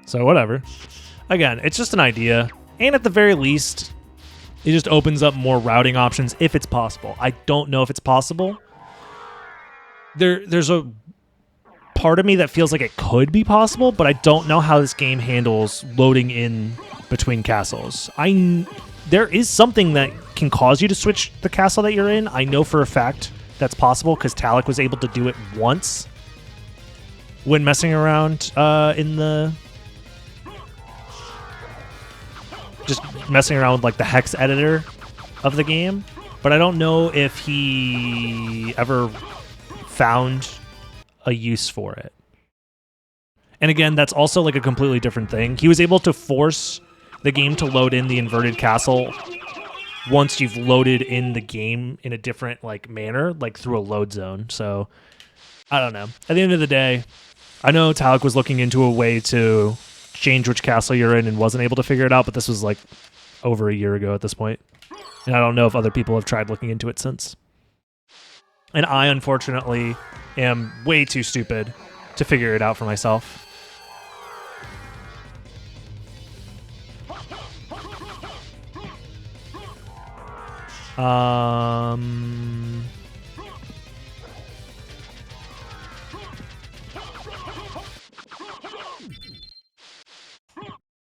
So whatever. Again, it's just an idea. And at the very least, it just opens up more routing options if it's possible. I don't know if it's possible. There's a part of me that feels like it could be possible, but I don't know how this game handles loading in between castles. There is something that can cause you to switch the castle that you're in. I know for a fact that's possible because Talik was able to do it once when messing around in the... just messing around with like the hex editor of the game, but I don't know if he ever found a use for it. And again, that's also like a completely different thing. He was able to force the game to load in the inverted castle once you've loaded in the game in a different like manner, like through a load zone. So I don't know. At the end of the day, I know Talik was looking into a way to change which castle you're in and wasn't able to figure it out, but this was like over a year ago at this point. And I don't know if other people have tried looking into it since. And I, unfortunately, am way too stupid to figure it out for myself.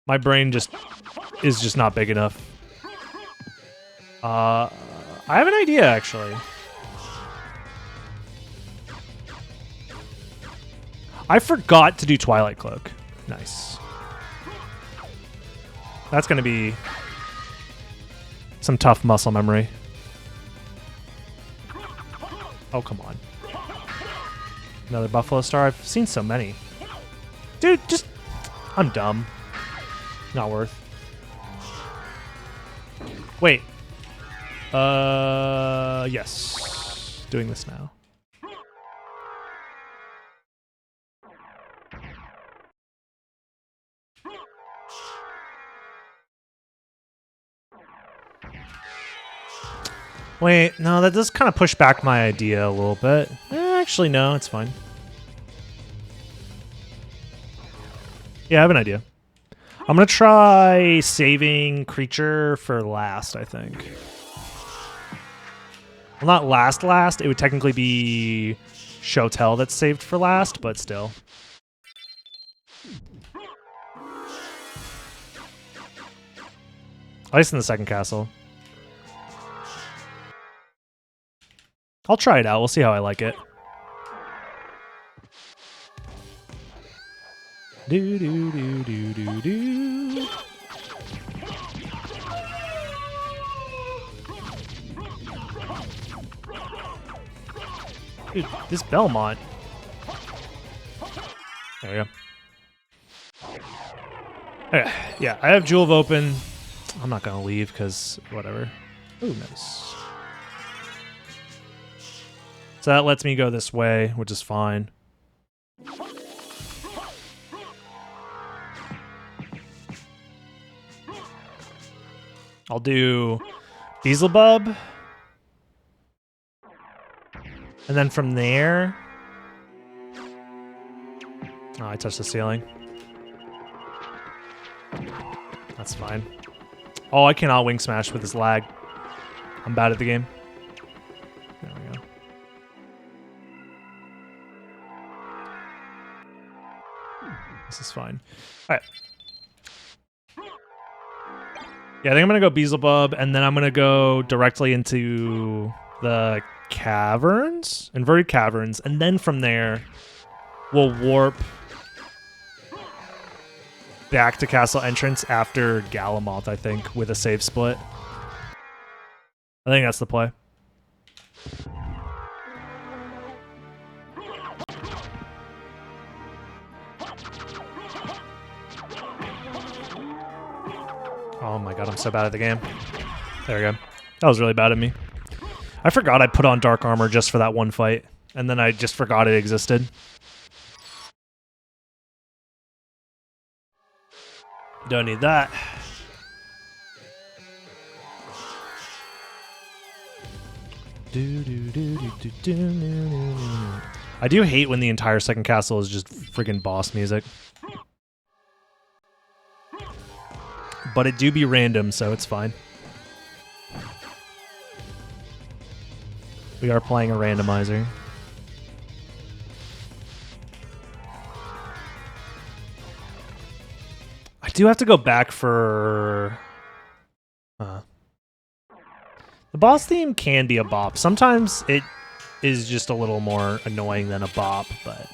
My brain is just not big enough. I have an idea, actually. I forgot to do Twilight Cloak. Nice. That's going to be some tough muscle memory. Oh, come on. Another Buffalo Star? I've seen so many. Dude, just... I'm dumb. Not worth. Wait. Yes. Doing this now. Wait, no, that does kind of push back my idea a little bit. Actually, no, it's fine. Yeah, I have an idea. I'm going to try saving creature for last, I think. Well, not last. It would technically be show tell that's saved for last, but still. At least in the second castle. I'll try it out. We'll see how I like it. Do do do do do do. Dude, this Belmont. There we go. Okay, yeah, I have Jewel of Open. I'm not gonna leave because whatever. Ooh, nice. So that lets me go this way, which is fine. I'll do Beelzebub. And then from there... Oh, I touched the ceiling. That's fine. Oh, I cannot wing smash with this lag. I'm bad at the game. There we go. This is fine. All right. Yeah, I think I'm going to go Beelzebub, and then I'm going to go directly into the caverns, inverted caverns, and then from there, we'll warp back to castle entrance after Galamoth, I think, with a save split. I think that's the play. Oh my god, I'm so bad at the game. There we go. That was really bad of me. I forgot I put on dark armor just for that one fight, and then I just forgot it existed. Don't need that. I do hate when the entire second castle is just friggin' boss music. But it do be random, so it's fine. We are playing a randomizer. I do have to go back for... The boss theme can be a bop. Sometimes it is just a little more annoying than a bop, but...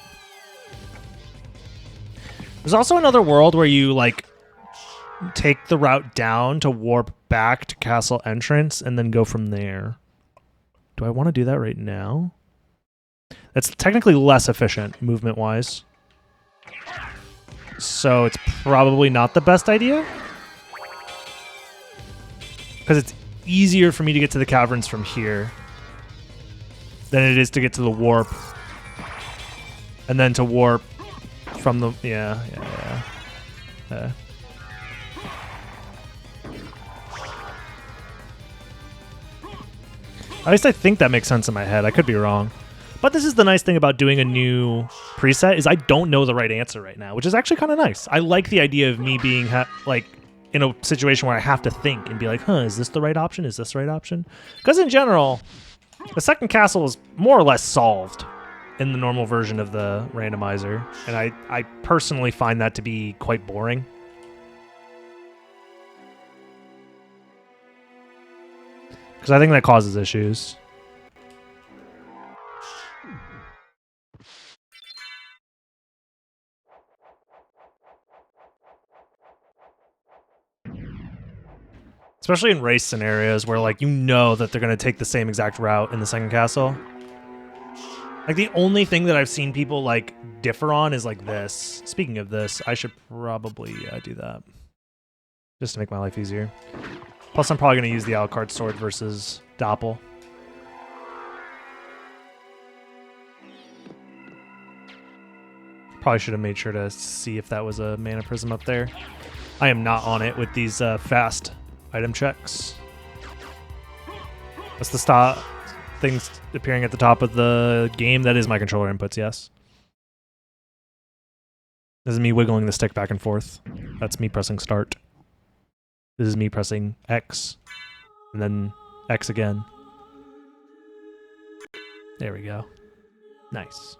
There's also another world where you, like, take the route down to warp back to castle entrance and then go from there. Do I want to do that right now? That's technically less efficient, movement-wise. So it's probably not the best idea. Because it's easier for me to get to the caverns from here than it is to get to the warp. And then to warp from the... Yeah. At least I think that makes sense in my head. I could be wrong. But this is the nice thing about doing a new preset is I don't know the right answer right now, which is actually kind of nice. I like the idea of me being like in a situation where I have to think and be like, is this the right option? Is this the right option? Because in general, the second castle is more or less solved in the normal version of the randomizer. And I personally find that to be quite boring. Because I think that causes issues. Especially in race scenarios where, like, you know that they're going to take the same exact route in the second castle. Like, the only thing that I've seen people, like, differ on is, like, this. Speaking of this, I should probably do that. Just to make my life easier. Plus, I'm probably going to use the Alucard sword versus Doppel. Probably should have made sure to see if that was a mana prism up there. I am not on it with these fast item checks. That's the stop things appearing at the top of the game. That is my controller inputs, yes. This is me wiggling the stick back and forth. That's me pressing start. This is me pressing X. And then X again. There we go. Nice.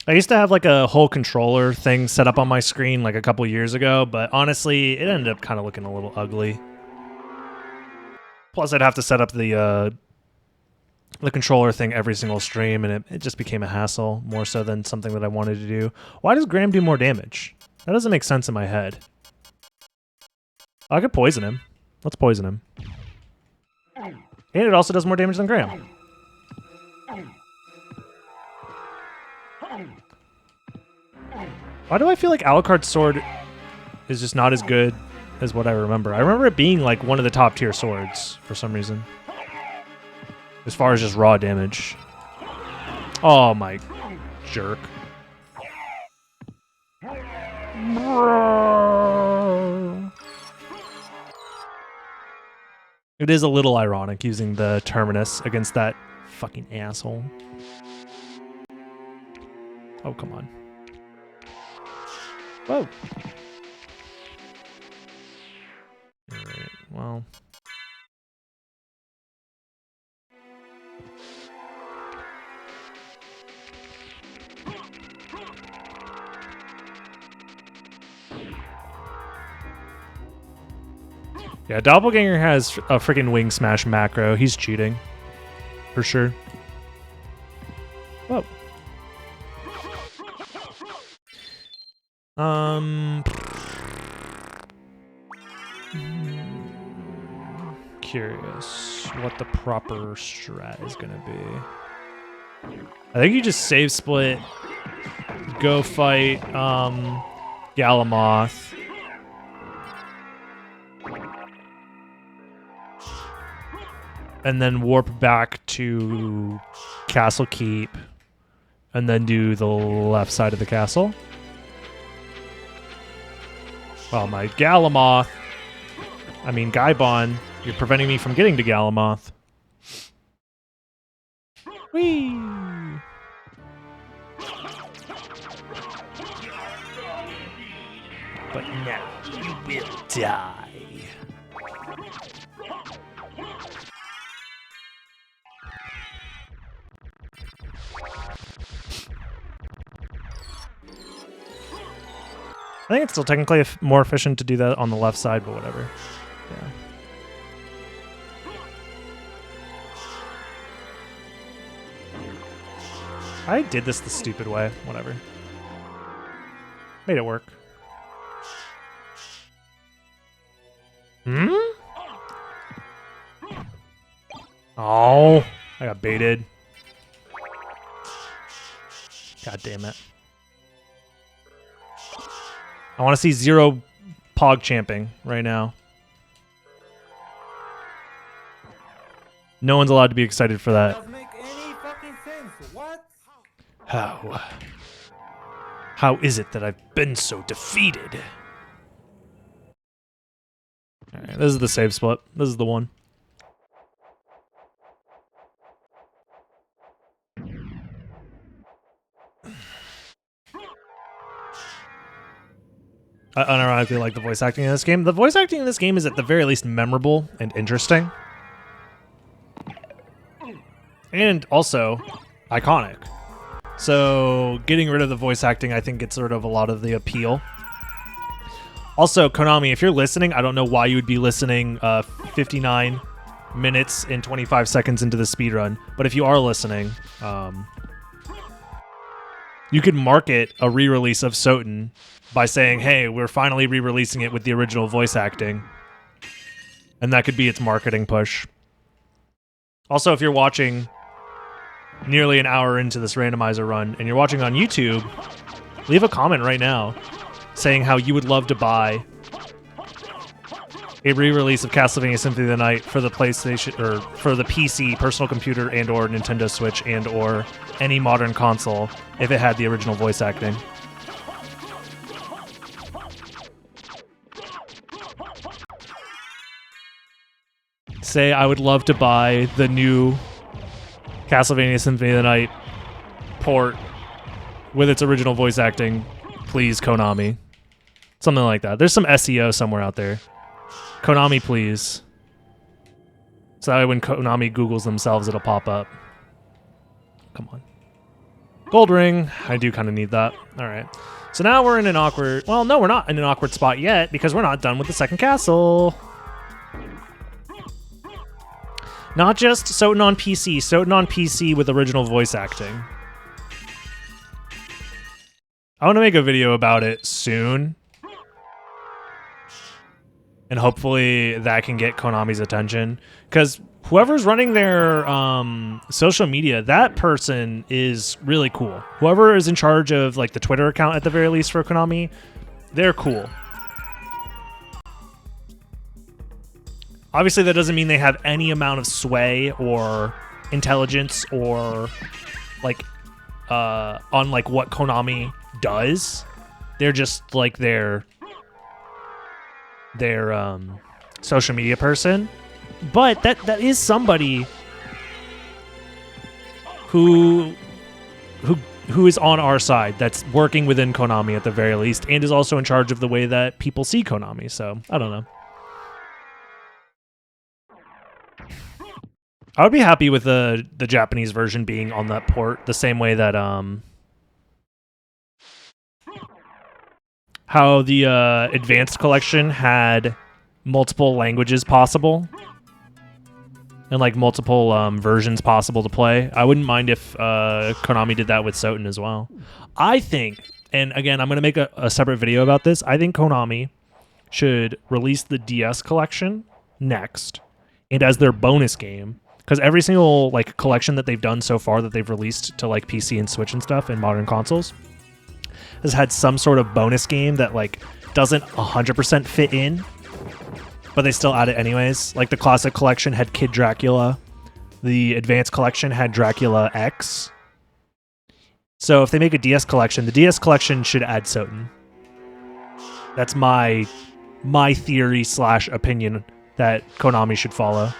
I used to have like a whole controller thing set up on my screen like a couple years ago, but honestly, it ended up kind of looking a little ugly. Plus, I'd have to set up the controller thing every single stream, and it just became a hassle, more so than something that I wanted to do. Why does Graham do more damage? That doesn't make sense in my head. I could poison him. Let's poison him. And it also does more damage than Graham. Why do I feel like Alucard's sword is just not as good as what I remember? I remember it being like one of the top tier swords for some reason. As far as just raw damage. Oh my jerk. It is a little ironic using the Terminus against that fucking asshole. Oh, come on. Whoa. Alright, well. Yeah, Doppelganger has a freaking wing smash macro. He's cheating. For sure. Whoa. Curious what the proper strat is gonna be. I think you just save split, go fight Galamoth. And then warp back to Castle Keep, and then do the left side of the castle. Well, my Galamoth, I mean Gaibon, you're preventing me from getting to Galamoth. Whee! But now you will die. I think it's still technically more efficient to do that on the left side, but whatever. Yeah. I did this the stupid way. Whatever. Made it work. Hmm? Oh, I got baited. God damn it. I want to see zero Pog champing right now. No one's allowed to be excited for that. Doesn't make any fucking sense. What? How? How is it that I've been so defeated? Alright, this is the save split. This is the one. I unironically like the voice acting in this game. The voice acting in this game is at the very least memorable and interesting. And also iconic. So getting rid of the voice acting, I think, gets rid of a lot of the appeal. Also, Konami, if you're listening, I don't know why you would be listening 59 minutes and 25 seconds into the speedrun, but if you are listening, you could market a re-release of SOTN by saying, hey, we're finally re-releasing it with the original voice acting. And that could be its marketing push. Also, if you're watching nearly an hour into this randomizer run and you're watching on YouTube, leave a comment right now saying how you would love to buy a re-release of Castlevania Symphony of the Night for the PlayStation, or for the PC, personal computer, and or Nintendo Switch, and or any modern console if it had the original voice acting. say I would love to buy the new Castlevania Symphony of the Night port with its original voice acting. Please, Konami. Something like that. There's some SEO somewhere out there. Konami, please. So that way when Konami Googles themselves, it'll pop up. Come on. Gold ring. I do kind of need that. All right. So now we're in an awkward... Well, no, we're not in an awkward spot yet because we're not done with the second castle. Not just SOTN on PC. SOTN on PC with original voice acting. I want to make a video about it soon. And hopefully that can get Konami's attention. Because whoever's running their social media, that person is really cool. Whoever is in charge of like the Twitter account at the very least for Konami, they're cool. Obviously that doesn't mean they have any amount of sway or intelligence or like on like what Konami does. They're just like their social media person, but that is somebody who is on our side, that's working within Konami at the very least, and is also in charge of the way that people see Konami. So I don't know. I would be happy with the Japanese version being on that port the same way that how the Advanced Collection had multiple languages possible and like multiple versions possible to play. I wouldn't mind if Konami did that with SOTN as well. I think, and again, I'm going to make a separate video about this, I think Konami should release the DS Collection next and as their bonus game, because every single like collection that they've done so far that they've released to like PC and Switch and stuff and modern consoles has had some sort of bonus game that like doesn't 100% fit in, but they still add it anyways. Like the Classic Collection had Kid Dracula, the Advanced Collection had Dracula X. So if they make a DS Collection, the DS Collection should add SOTN. That's my theory / opinion that Konami should follow.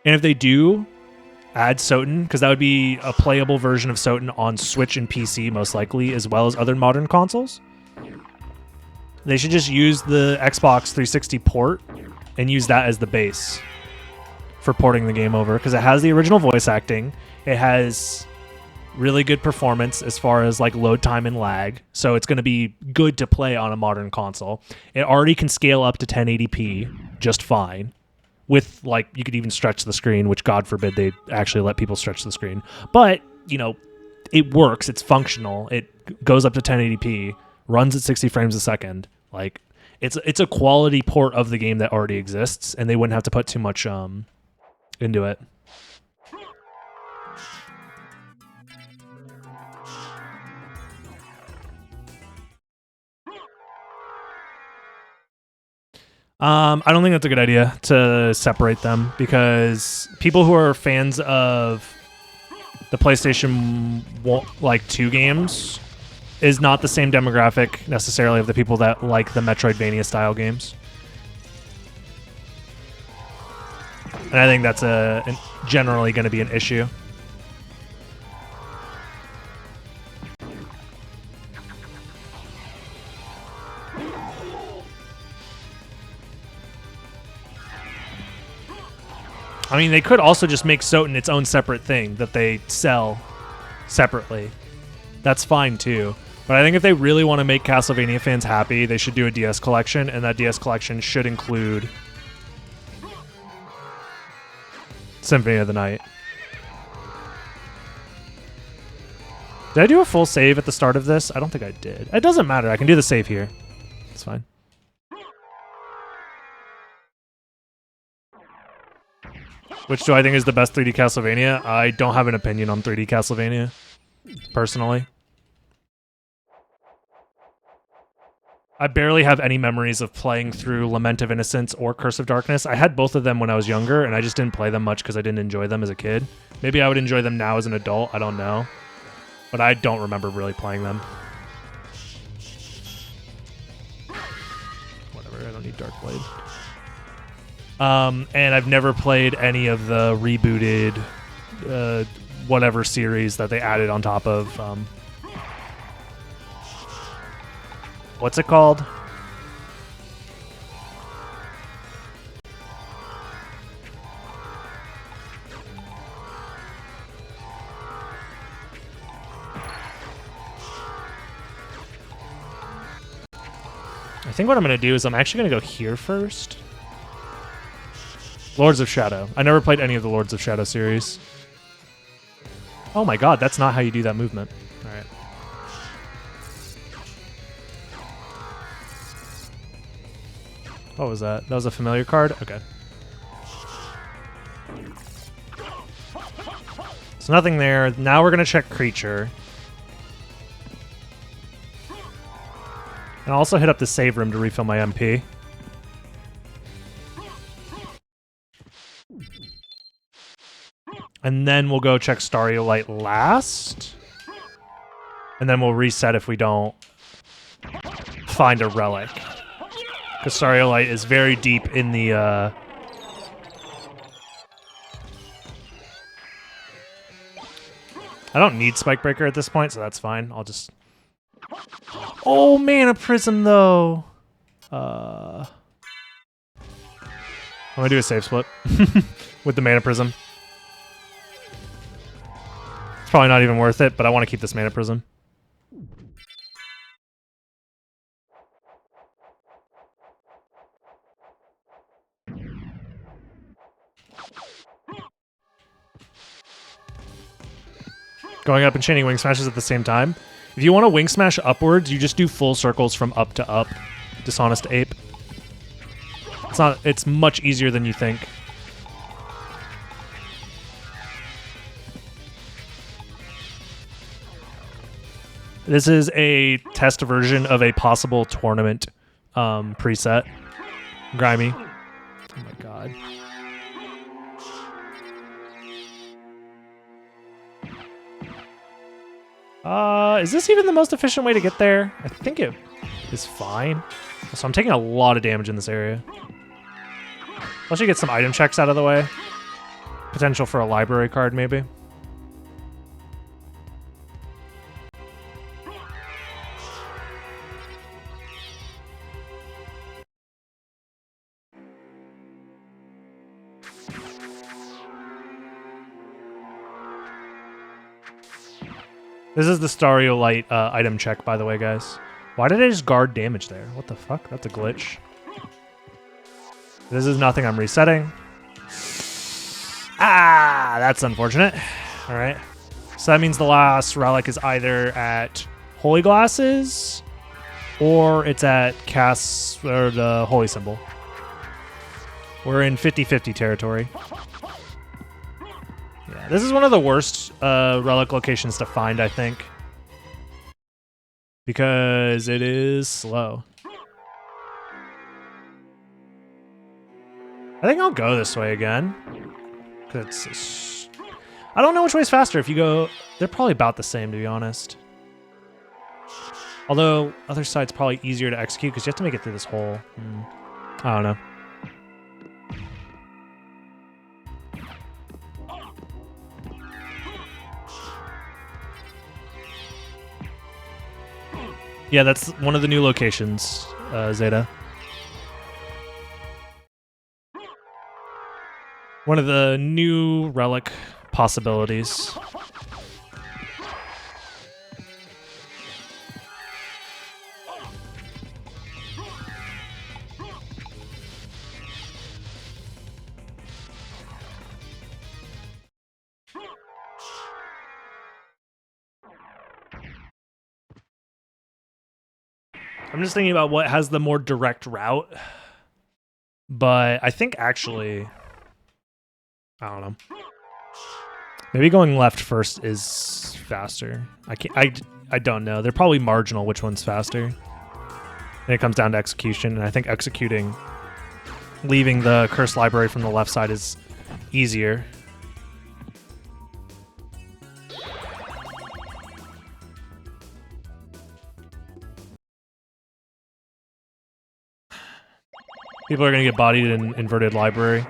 And if they do add SOTN, because that would be a playable version of SOTN on Switch and PC most likely, as well as other modern consoles, they should just use the Xbox 360 port and use that as the base for porting the game over, because it has the original voice acting, it has really good performance as far as like load time and lag, so it's going to be good to play on a modern console. It already can scale up to 1080p just fine. With, like, you could even stretch the screen, which God forbid they actually let people stretch the screen. But, you know, it works. It's functional. It goes up to 1080p, runs at 60 frames a second. Like, it's a quality port of the game that already exists, and they wouldn't have to put too much into it. I don't think that's a good idea to separate them, because people who are fans of the PlayStation 2 games is not the same demographic necessarily of the people that like the Metroidvania style games. And I think that's generally going to be an issue. I mean, they could also just make SOTN its own separate thing that they sell separately. That's fine too. But I think if they really want to make Castlevania fans happy, they should do a DS Collection, and that DS Collection should include Symphony of the Night. Did I do a full save at the start of this? I don't think I did. It doesn't matter. I can do the save here. It's fine. Which do I think is the best 3D Castlevania? I don't have an opinion on 3D Castlevania, personally. I barely have any memories of playing through Lament of Innocence or Curse of Darkness. I had both of them when I was younger, and I just didn't play them much because I didn't enjoy them as a kid. Maybe I would enjoy them now as an adult, I don't know. But I don't remember really playing them. Whatever, I don't need Dark Blade. And I've never played any of the rebooted whatever series that they added on top of. What's it called? I think what I'm going to do is I'm actually going to go here first. Lords of Shadow. I never played any of the Lords of Shadow series. Oh my god, that's not how you do that movement. Alright. What was that? That was a familiar card? Okay. So nothing there. Now we're going to check creature. And I'll also hit up the save room to refill my MP. And then we'll go check Starry Light last. And then we'll reset if we don't find a relic. Because Starry Light is very deep in the... I don't need Spike Breaker at this point, so that's fine. I'll just... Oh, Mana Prism, though! I'm gonna do a save split with the Mana Prism. It's probably not even worth it, but I want to keep this Mana Prism. Going up and chaining Wing Smashes at the same time. If you want to Wing Smash upwards, you just do full circles from up to up. Dishonest Ape. It's much easier than you think. This is a test version of a possible tournament preset. Grimy. Oh my god. Is this even the most efficient way to get there? I think it is fine. So I'm taking a lot of damage in this area. Let's get some item checks out of the way. Potential for a library card, maybe. This is the Starry Light item check, by the way, guys. Why did I just guard damage there? What the fuck? That's a glitch. This is nothing I'm resetting. Ah, that's unfortunate. All right. So that means the last relic is either at Holy Glasses or it's at or the Holy Symbol. We're in 50-50 territory. Yeah, this is one of the worst relic locations to find, I think. Because it is slow. I think I'll go this way again. I don't know which way's faster. If you go... They're probably about the same, to be honest. Although, other side's probably easier to execute because you have to make it through this hole. I don't know. Yeah, that's one of the new locations, Zeta. One of the new relic possibilities. I'm just thinking about what has the more direct route. But I think actually... I don't know. Maybe going left first is faster. I don't know. They're probably marginal which one's faster. And it comes down to execution, and I think executing, leaving the cursed library from the left side is easier. People are gonna get bodied in inverted library.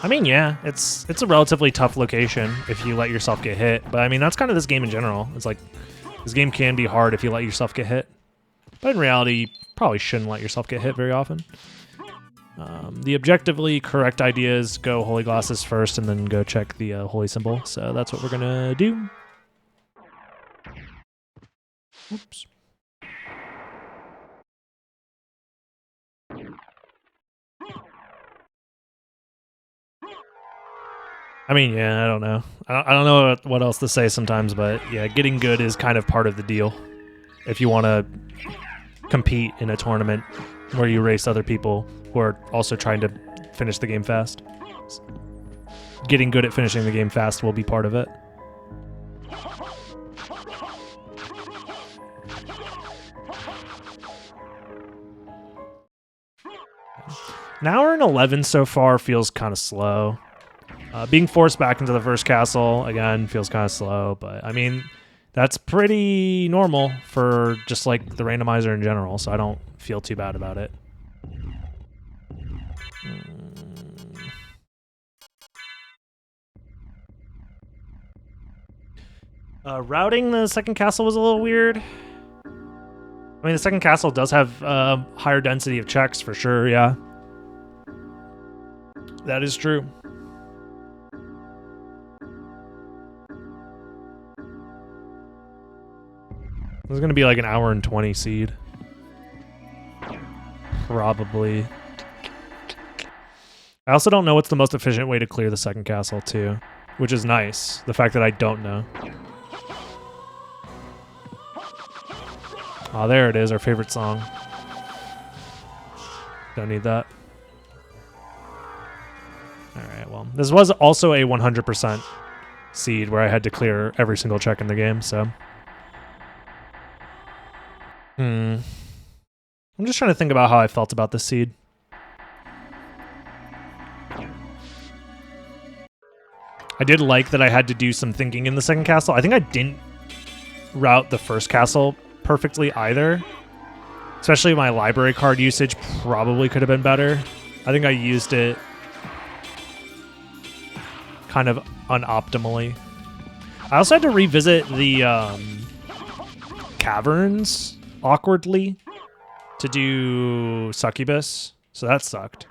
I mean, yeah, it's a relatively tough location if you let yourself get hit. But I mean, that's kind of this game in general. It's like this game can be hard if you let yourself get hit. But in reality, you probably shouldn't let yourself get hit very often. The objectively correct idea is go holy glasses first and then go check the holy symbol. So that's what we're gonna do. Oops. I mean, yeah, I don't know. I don't know what else to say sometimes, but yeah, getting good is kind of part of the deal. If you want to compete in a tournament where you race other people who are also trying to finish the game fast. Getting good at finishing the game fast will be part of it. An hour and 11 so far feels kind of slow. Being forced back into the first castle, again, feels kind of slow, but I mean, that's pretty normal for just like the randomizer in general, so I don't feel too bad about it. Routing the second castle was a little weird. I mean, the second castle does have higher density of checks for sure, yeah. That is true. This is going to be like an hour and 20 seed. Probably. I also don't know what's the most efficient way to clear the second castle, too. Which is nice. The fact that I don't know. Oh, there it is, our favorite song. Don't need that. Alright, well. This was also a 100% seed where I had to clear every single check in the game, so... I'm just trying to think about how I felt about this seed. I did like that I had to do some thinking in the second castle. I think I didn't route the first castle perfectly either. Especially my library card usage probably could have been better. I think I used it kind of unoptimally. I also had to revisit the caverns awkwardly to do Succubus, so that sucked.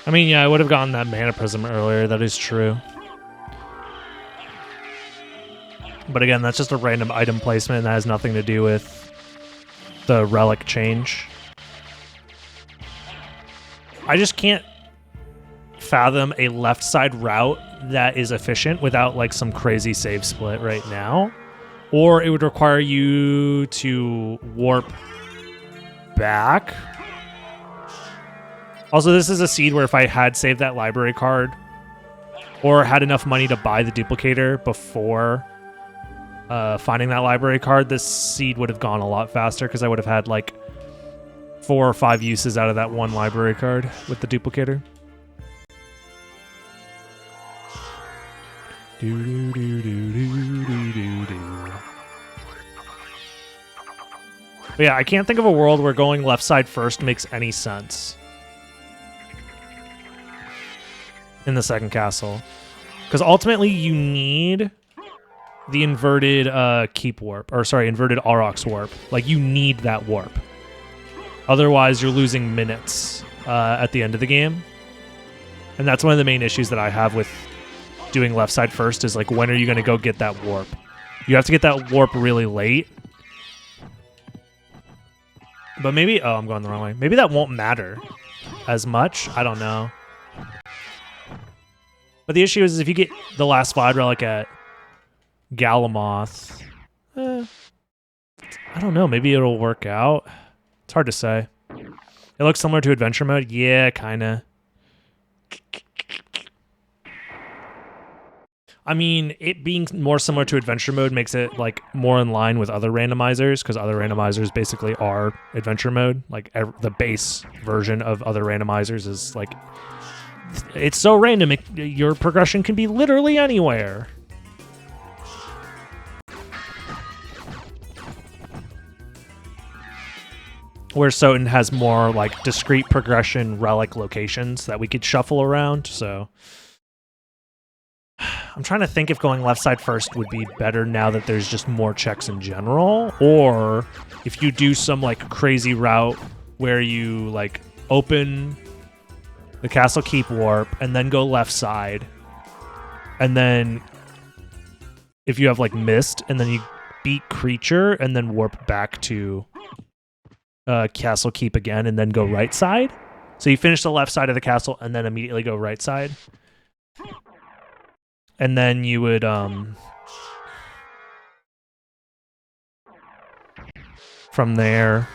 I mean, yeah, I would have gotten that mana prism earlier. That is true. But again, that's just a random item placement and that has nothing to do with the relic change. I just can't fathom a left side route that is efficient without like some crazy save split right now. Or it would require you to warp back. Also, this is a seed where if I had saved that library card or had enough money to buy the duplicator before finding that library card, this seed would have gone a lot faster because I would have had like 4 or 5 uses out of that one library card with the duplicator. But yeah, I can't think of a world where going left side first makes any sense in the second castle. Because ultimately you need the inverted keep warp, or sorry, inverted Aurochs warp. Like, you need that warp. Otherwise, you're losing minutes at the end of the game. And that's one of the main issues that I have with doing left side first is, like, when are you going to go get that warp? You have to get that warp really late. But maybe... Oh, I'm going the wrong way. Maybe that won't matter as much. I don't know. But the issue is if you get the last Vlad relic at Galamoth... I don't know. Maybe it'll work out. It's hard to say. It looks similar to adventure mode. Yeah, kind of. I mean, it being more similar to adventure mode makes it like more in line with other randomizers, because other randomizers basically are adventure mode. Like the base version of other randomizers is like, it's so random, your progression can be literally anywhere. Where SOTN has more like discrete progression relic locations that we could shuffle around, so I'm trying to think if going left side first would be better now that there's just more checks in general, or if you do some like crazy route where you like open the Castle Keep warp and then go left side, and then if you have like mist and then you beat creature and then warp back to Castle Keep again and then go right side. So you finish the left side of the castle and then immediately go right side. And then you would from there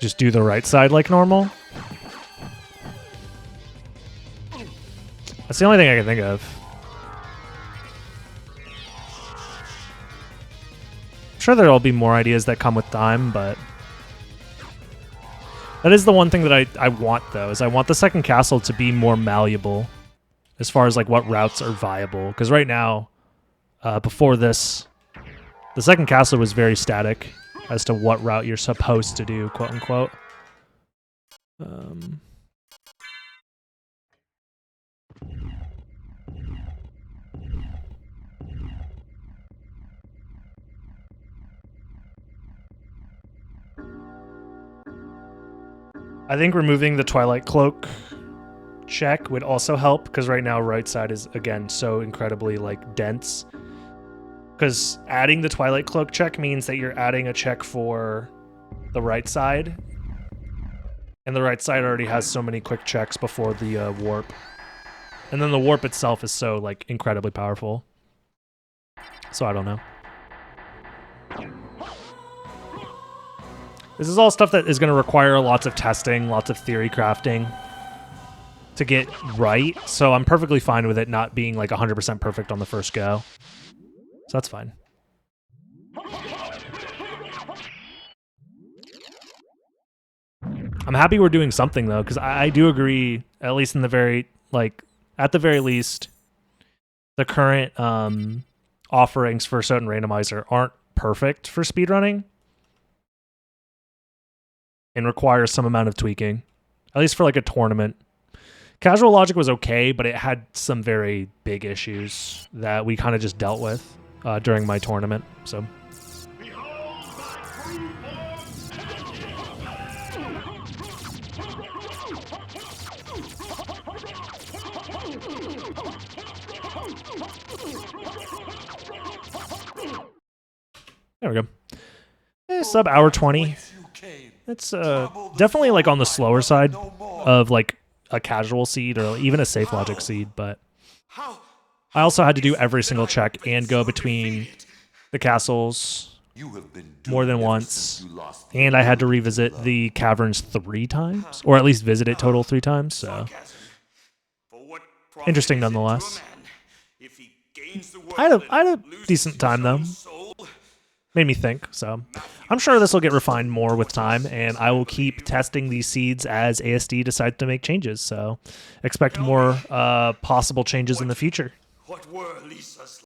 just do the right side like normal. That's the only thing I can think of. I'm sure there'll be more ideas that come with time, but that is the one thing that I want, though, is I want the second castle to be more malleable as far as like what routes are viable. Because right now, before this, the second castle was very static as to what route you're supposed to do, quote unquote. I think removing the Twilight Cloak check would also help, because right now right side is, again, so incredibly like dense. Because adding the Twilight Cloak check means that you're adding a check for the right side, and the right side already has so many quick checks before the warp. And then the warp itself is so like incredibly powerful. So I don't know. This is all stuff that is going to require lots of testing, lots of theory crafting to get right. So I'm perfectly fine with it not being like 100% perfect on the first go. So that's fine. I'm happy we're doing something though, because I do agree, at least in the very, like, at the very least, the current offerings for SOTN Randomizer aren't perfect for speedrunning and requires some amount of tweaking, at least for like a tournament. Casual Logic was okay, but it had some very big issues that we kind of just dealt with during my tournament. So there we go. Sub hour 20. It's definitely like on the slower side of like a casual seed or even a safe logic seed, but I also had to do every single check and go between the castles more than once, and I had to revisit the caverns 3 times, or at least visit it total 3 times, so interesting nonetheless. I had a decent time though. Made me think, so I'm sure this will get refined more with time, and I will keep testing these seeds as ASD decides to make changes, so expect more possible changes in the future.